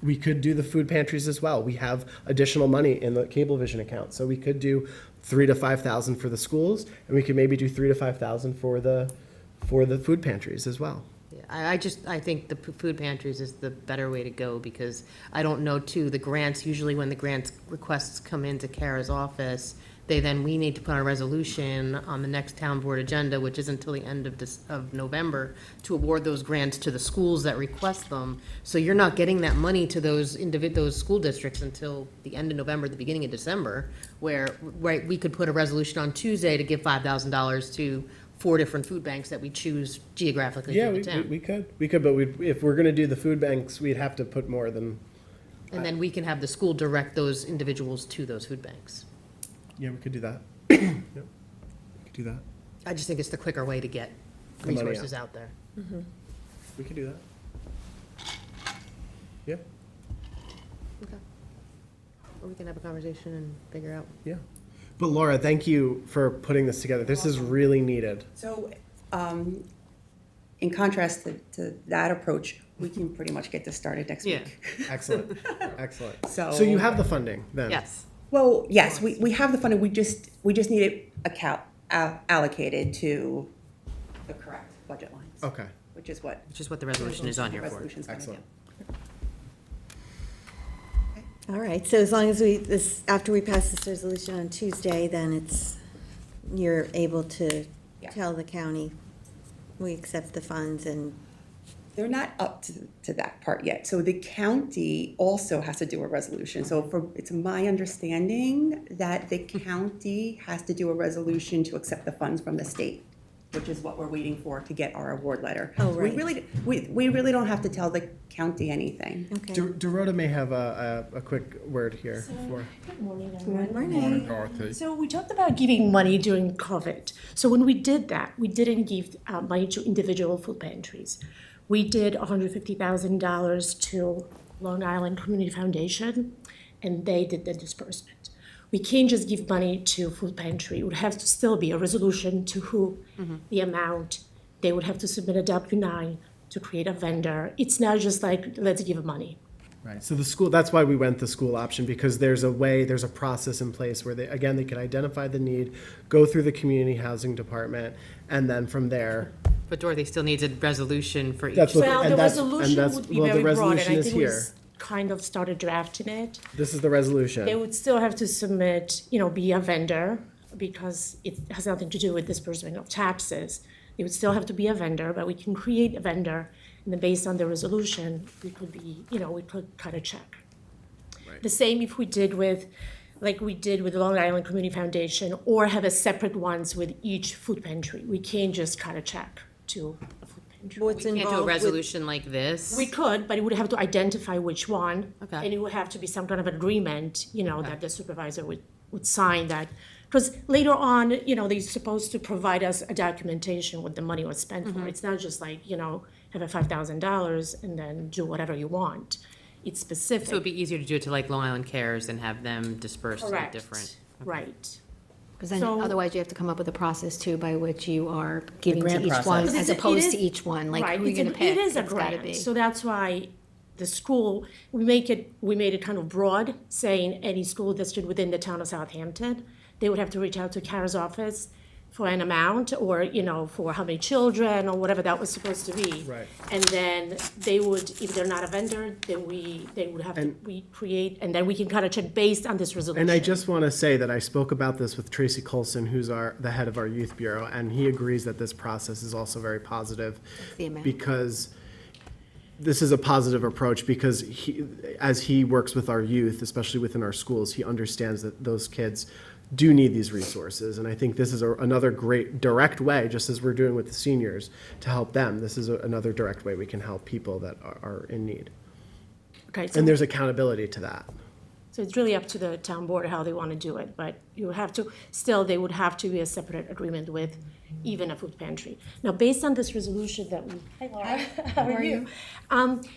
We could do the food pantries as well. We have additional money in the Cablevision account, so we could do $3,000 to $5,000 for the schools, and we could maybe do $3,000 to $5,000 for the food pantries as well. Yeah, I think the food pantries is the better way to go, because I don't know too, the grants, usually when the grants requests come into Kara's office, we need to put on a resolution on the next town board agenda, which isn't until the end of November, to award those grants to the schools that request them. So you're not getting that money to those school districts until the end of November, the beginning of December, where, right, we could put a resolution on Tuesday to give $5,000 to 4 different food banks that we choose geographically Yeah, through the town. we could, but if we're gonna do the food banks, we'd have to put more than, And then we can have the school direct those individuals to those food banks. yeah, we could do that. Yep, we could do that. I just think it's the quicker way to get The money resources out there. We could do that. Yeah, Or we can have a conversation and figure out. yeah. But Laura, thank you for putting this together. This is really needed. So, in contrast to that approach, we can pretty much get this started next Yeah. week. Excellent, excellent. So- So you have the funding then? Yes. Well, yes, we have the funding, we just need it allocated to the correct budget lines. Okay. Which is what. Which is what the resolution is on here for. Resolution's gonna Excellent. do. All right, so as long as after we pass this resolution on Tuesday, then you're able to Yeah. tell the county, we accept the funds and, They're not up to that part yet. So the county also has to do a resolution. So it's my understanding that the county has to do a resolution to accept the funds from the state, which is what we're waiting for to get our award letter. Oh, So right. We really don't have to tell the county anything. okay. Dorota may have a quick word here before. Good morning, Good everyone. morning. Dorothy. So we talked about giving money during COVID. So when we did that, we didn't give money to individual food pantries. We did $150,000 to Long Island Community Foundation, and they did the disbursement. We can't just give money to food pantry. It would have to still be a resolution to who, the amount. They would have to submit a W-9 to create a vendor. It's not just like, let's give money. Right, so the school, that's why we went the school option, because there's a process in place where they can identify the need, go through the community housing department, and then from there, But Dorothy still needs a resolution for each. That's what- Well, and the that's- resolution that's- would be well, the very broad, and resolution I is think we here. kind of started drafting it. This is the resolution. They would still have to submit, be a vendor, because it has nothing to do with disbursement of taxes. They would still have to be a vendor, but we can create a vendor, and then based on the resolution, we could be, we could cut a check. The same if we did with, like we did with the Long Island Community Foundation, or have a separate ones with each food pantry. We can't just cut a check to a food pantry. What's Can't do a involved with, resolution like this. We could, but it would have to identify which one. Okay. And it would have to be some kind of agreement, that the supervisor would sign that. Because later on, they're supposed to provide us a documentation what the money was spent for. It's not just like, have a $5,000 and then do whatever you want. It's specific. So it'd be easier to do it to like Long Island Cares and have them disperse it Correct. different. Right. Because then So- otherwise you have to come up with a process too by which you are giving to grant each one process. as It opposed is- to each one, like Right, who you're gonna pick. It is a It's gotta grant, be. so that's why the school, we made it kind of broad, saying any school district within the town of Southampton, they would have to reach out to Kara's office for an amount, or, for how many children, or whatever that was supposed to be. Right. And then they would, if they're not a vendor, then they would have to, And- we create, and then we can cut a check based on this resolution. And I just want to say that I spoke about this with Tracy Colson, who's the head of our youth bureau, and he agrees that this process is also very positive. the amount. Because this is a positive approach, because as he works with our youth, especially within our schools, he understands that those kids do need these resources. And I think this is another great direct way, just as we're doing with the seniors, to help them. This is another direct way we can help people that are in need. Okay, so- And there's accountability to that. So it's really up to the town board how they want to do it, but you have to, still, they would have to be a separate agreement with even a food pantry. Now, based on this resolution that we, hi Laura, how are you?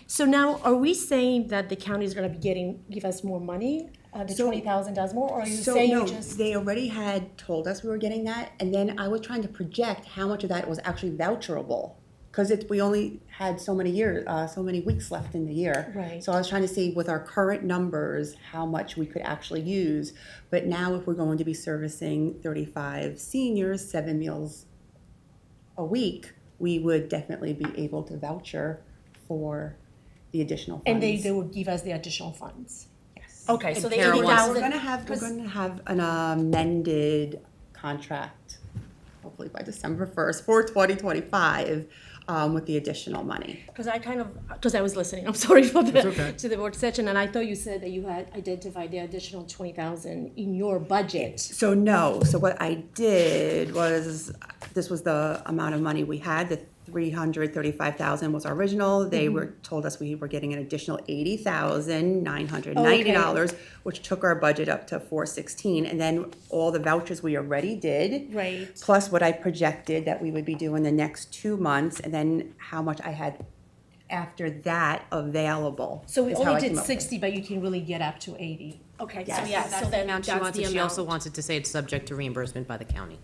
So now, are we saying that the county is going to be give us more money, the $20,000 more, or are you So, saying no, you just? they already had told us we were getting that, and then I was trying to project how much of that was actually voucherable. Because we only had so many weeks left in the year. Right. So I was trying to see with our current numbers, how much we could actually use. But now if we're going to be servicing 35 seniors, 7 meals a week, we would definitely be able to voucher for the additional funds. And they would give us the additional funds? Yes. Okay, so the Kara wants- $80,000. We're gonna have an amended contract, hopefully by December 1st, for 2025, with the additional money. Because I was listening, I'm sorry for okay. to the work session, and I thought you said that you had identified the additional 20,000 in your budget. So no, so what I did was, this was the amount of money we had, the 335,000 was our original. They told us we were getting an additional $80,990, which took our budget up to 416. And then all the vouchers we already did. Right. Plus what I projected that we would be doing the next 2 months, and then how much I had after that available. So we is how only I did came up with 60, but you can really get up to 80. Okay, so Yes. yeah, That's so the then amount she that's wants, the and she also amount. wants it to say it's subject to reimbursement by the county.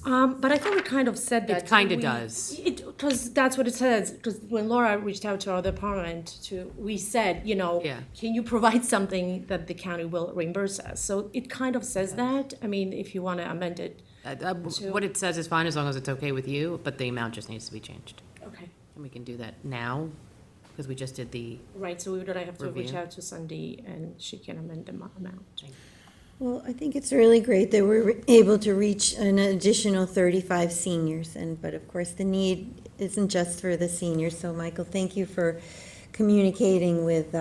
But I thought we kind of said that. kinda didn't we? does. Because that's what it says, because when Laura reached out to our department we said, Yeah. can you provide something that the county will reimburse us? So it kind of says that, I mean, if you want to amend it, What it says is fine as long as it's okay with you, but the amount just needs to be changed. okay. And we can do that now, because we just did the, Right, so we would have to reach Review. out to Sunday and she can amend the amount. well, I think it's really great that we're able to reach an additional 35 seniors, but of course, the need isn't just for the seniors. So Michael, thank you for communicating with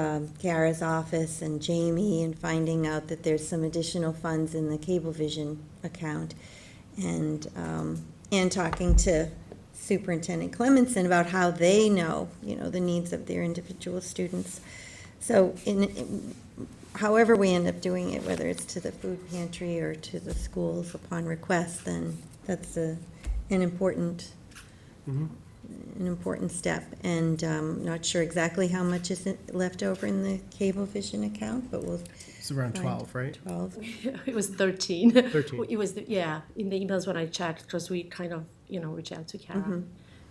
Kara's office and Jamie and finding out that there's some additional funds in the Cablevision account, and talking to Superintendent Clemenson about how they know, the needs of their individual students. So however we end up doing it, whether it's to the food pantry or to the schools upon request, then that's an important step. And not sure exactly how much is left over in the Cablevision account, but we'll It's around find 12, right? 12. It was 13. 13. It was, in the emails when I checked, because we kind of, reached out to Kara.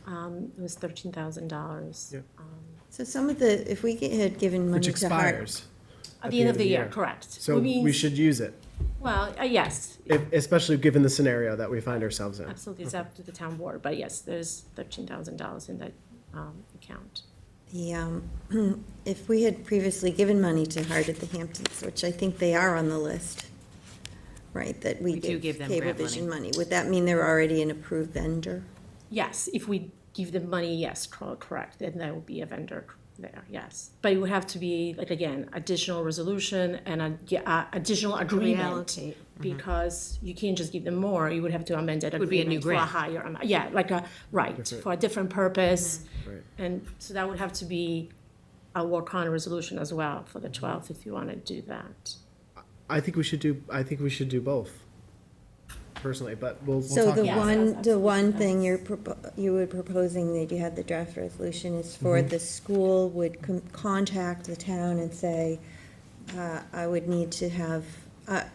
It was $13,000. Yeah. So some of the, if we had given money Which to Hart. expires. At the end of the year, correct. So we should use it. Well, yes, Especially given the scenario that we find ourselves in. absolutely, it's up to the town board, but yes, there's $13,000 in that account. The, if we had previously given money to Heart at the Hamptons, which I think they are on the list, right, that we We do give give them grant Cablevision money, would that mean they're already an approved vendor? Yes, if we give them money, yes, correct, then there will be a vendor there, yes. But it would have to be, like, again, additional resolution and additional agreement. Reallocate. Because you can't just give them more, you would have to amend that Would be a new agreement for a grant. higher amount. Yeah, like right, for a different purpose. Right. And so that would have to be a work on resolution as well for the 12th if you want to do that. I think we should do both, personally, but we'll So talk the about Yes, it. one, the one thing you were proposing that you had the draft resolution is for the school would contact the town and say, I would need to have,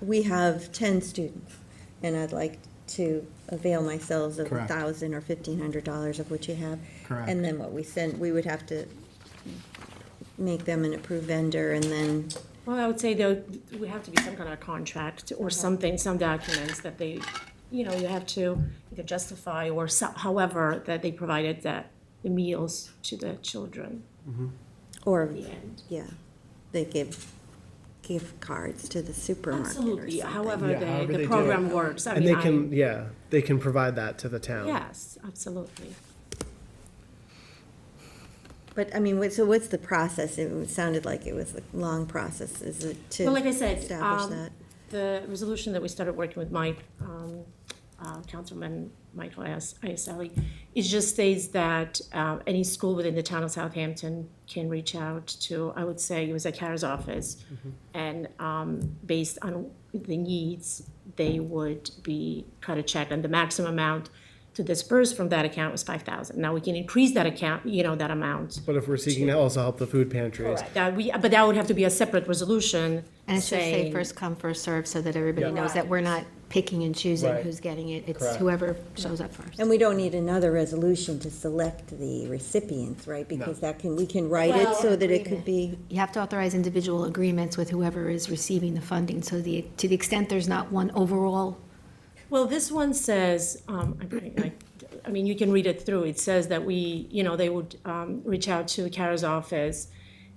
we have 10 students, and I'd like to avail myself of Correct. $1,000 or $1,500 of what you have. Correct. And then what we send, we would have to make them an approved vendor, and then, Well, I would say there would have to be some kind of contract or something, some documents that they, you have to either justify or however that they provided the meals to the children or, at the end. yeah, they give gift cards to the supermarket or Absolutely, something. however Yeah, however they the do program it. works. I And mean, they can, they can provide that to the town. Yes, absolutely. But, I mean, so what's the process? It sounded like it was a long process, is it to Well, like I said, establish that? the resolution that we started working with Mike, Councilman Michael Iaselli, it just states that any school within the town of Southampton can reach out to, I would say, it was at Kara's office, and based on the needs, they would be cut a check, and the maximum amount to disperse from that account was $5,000. Now, we can increase that account, that amount. But if we're seeking to also help the food pantries, But that would have to be a separate resolution And it should say saying. first come, first served, so that everybody Yeah. knows that we're not picking and choosing Right. who's getting it. It's Correct. whoever shows up first. And we don't need another resolution to select the recipients, right? Because we can write it so that it could be, You have to authorize individual agreements with whoever is receiving the funding, so to the extent there's not one overall. Well, this one says, I mean, you can read it through. It says that they would reach out to Kara's office,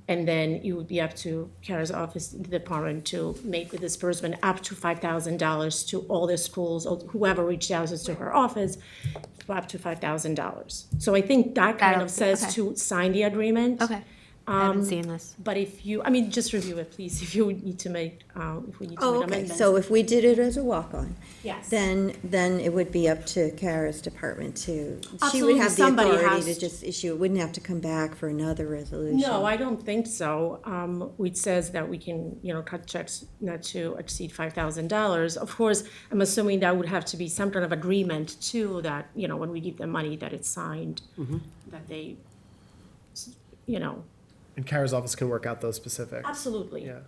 and then it would be up to Kara's office, the department, to make the disbursement up to $5,000 to all the schools, or whoever reached out to her office, up to $5,000. So I think that kind of says okay. to sign the agreement. Okay, I haven't seen this. But if you, just review it, please, if you need to make, if we need to oh, make okay. amendments. So if we did it as a walk-on, Yes. then it would be up to Kara's department to, she would Absolutely, have the somebody authority has to to- just issue, it wouldn't have to come back for another resolution. No, I don't think so. It says that we can, cut checks not to exceed $5,000. Of course, I'm assuming that would have to be some kind of agreement too, that, when we give them money, that it's signed, that they, and Kara's office can work out those specifics. absolutely. Yeah,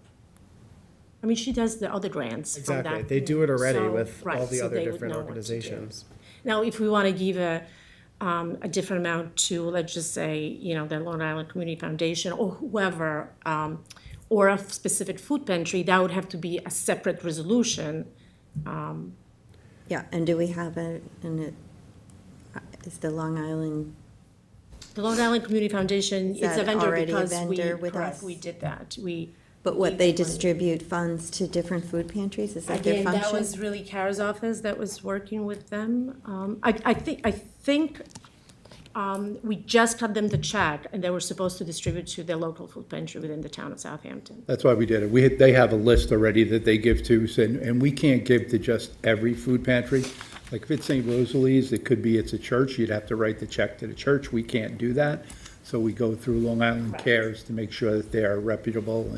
I mean, she does the other grants from exactly. that. They do it already So, with right, all the so other they would different know what to do. organizations. Now, if we want to give a different amount to, let's just say, the Long Island Community Foundation or whoever, or a specific food pantry, that would have to be a separate resolution. Yeah, and do we have is the Long Island, The Long Island Community Foundation, Is it's a that vendor already a because vendor with correct, us? we did that. We. but we what, they gave money. distribute funds to different food pantries? Is that their Again, function? that was really Kara's office that was working with them. I think we just cut them the check, and they were supposed to distribute to their local food pantry within the town of Southampton. That's why we did it. They have a list already that they give to, and we can't give to just every food pantry. Like if it's St. Rosalie's, it's a church, you'd have to write the check to the church. We can't do that. So we go through Long Island Cares to make sure that they are reputable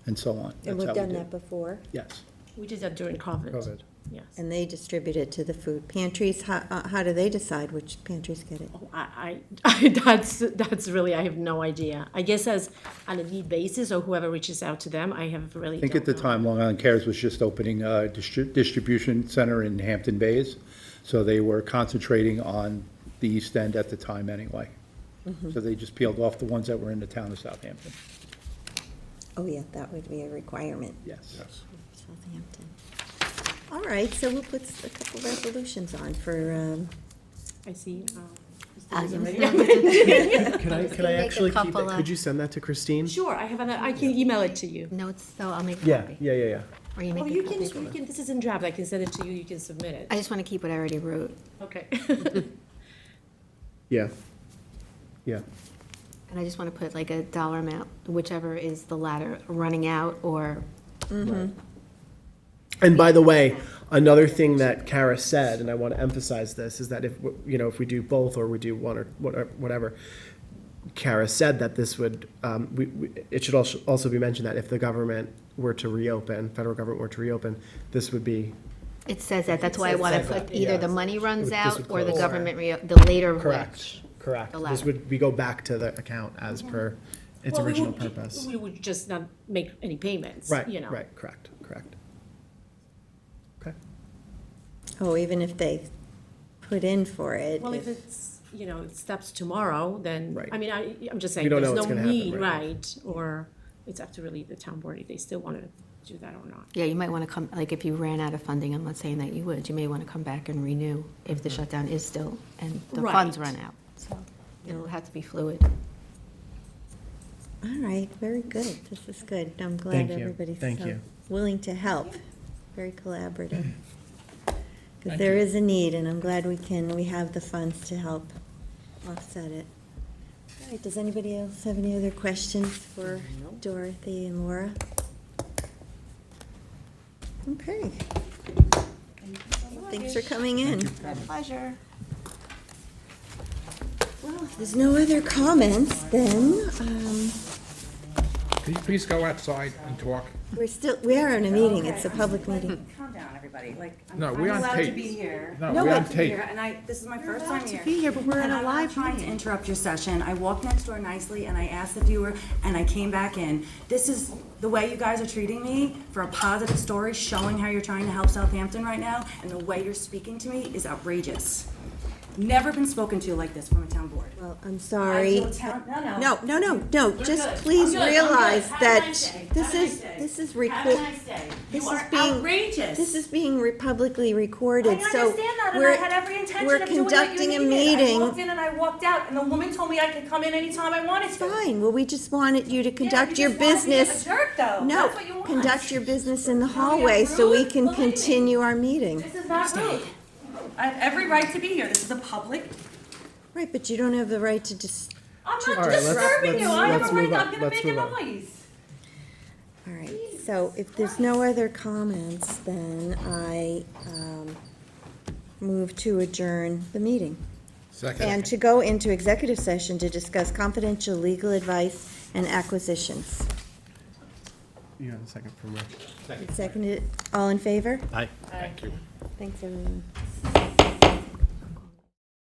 and so on. And That's we've how we done do that it. before? Yes. We did that during COVID. Yes. And they distribute it to the food pantries? How do they decide which pantries get it? That's really, I have no idea. I guess as on a need basis, or whoever reaches out to them, I have really I think at the time, Long Island Cares was just opening a distribution center in Hampton Bays. So they were concentrating on the East End at the time anyway. So they just peeled off the ones that were in the town of Southampton. Oh, yeah, that would be a requirement. Yes. Southampton. All right, so we'll put a couple resolutions on for, I see. Can I make a actually keep couple it? of- Could you send that to Christine? Sure, I have I can email it to you. Notes, so I'll make a Yeah, copy. yeah. Or you Oh, make you a can, copy. this is in draft, I can send it to you, you can submit it. I just want to keep what I already wrote. Okay. Yeah. Yeah. And I just want to put like a dollar amount, whichever is the latter, running out or, And by the way, another thing that Kara said, and I want to emphasize this, is that if, if we do both or we do one or whatever, Kara said that this would, it should also be mentioned that if the government were to reopen, federal government were to reopen, this would be. it says that, that's why I want to put either the money runs This out would or the close. government, the later of which. Correct. The This latter. would, we go back to the account as per its Well, we original would- purpose. We would just not make any payments, Right, you know. right, correct. Okay. oh, even if they put in for it. Well, if it's, it stops tomorrow, then, Right. I mean, I'm just We saying, don't know there's what's no gonna happen, need, right. right? Or it's up to really the town board if they still want to do that or not. Yeah, you might want to come, like, if you ran out of funding, I'm not saying that you would, you may want to come back and renew if the shutdown is still, and the funds Right. run out. So it'll have to be fluid. All right, very good. This is good. I'm glad Thank you. everybody's Thank so you. willing to help. Very collaborative. Because Thank there you. is a need, and I'm glad we have the funds to help offset it. All right, does anybody else have any other questions for Dorothy and Laura? Okay. Thanks for coming in. Pleasure. Well, if there's no other comments, then, Could you please go outside and talk? we are in a meeting. It's a public meeting. Calm down, everybody, like, No, I'm we're on allowed to tape. be here. No, I'm we're on allowed to be tape. here, and this is my first time here. be here, but we're in And a I'm not live trying to meeting. interrupt your session. I walked next door nicely, and I asked if you were, and I came back in. This is, the way you guys are treating me for a positive story, showing how you're trying to help Southampton right now, and the way you're speaking to me is outrageous. Never been spoken to like this from a town board. Well, I'm sorry. No. No, just good. please I'm good. realize Have a that nice day. this Have a nice is, day. this is Have a recorded. nice day. This You is are being- outrageous. This is being publicly recorded, I so understand that, and we're, I had every intention we're of doing what you conducting a needed. meeting. I walked in and I walked out, and the woman told me I could come in anytime I wanted to. Fine, well, we just wanted you to conduct your you just wanted me to be a business. jerk, though. No, That's what you want. conduct your business in the you're hallway so we rude, can believe me. continue our meeting. This is not rude. I have every right to be here. This is a public. Right, but you don't have the right to just, I'm not All right, let's- disturbing you. I have let's a right. move on. I'm gonna Let's make a move on. noise. all right. So if there's no other comments, then I move to adjourn the meeting. Second. And to go into executive session to discuss confidential legal advice and acquisitions. You have a second from Rich. Seconded, all in favor? Aye. Thank you. Thanks, everyone.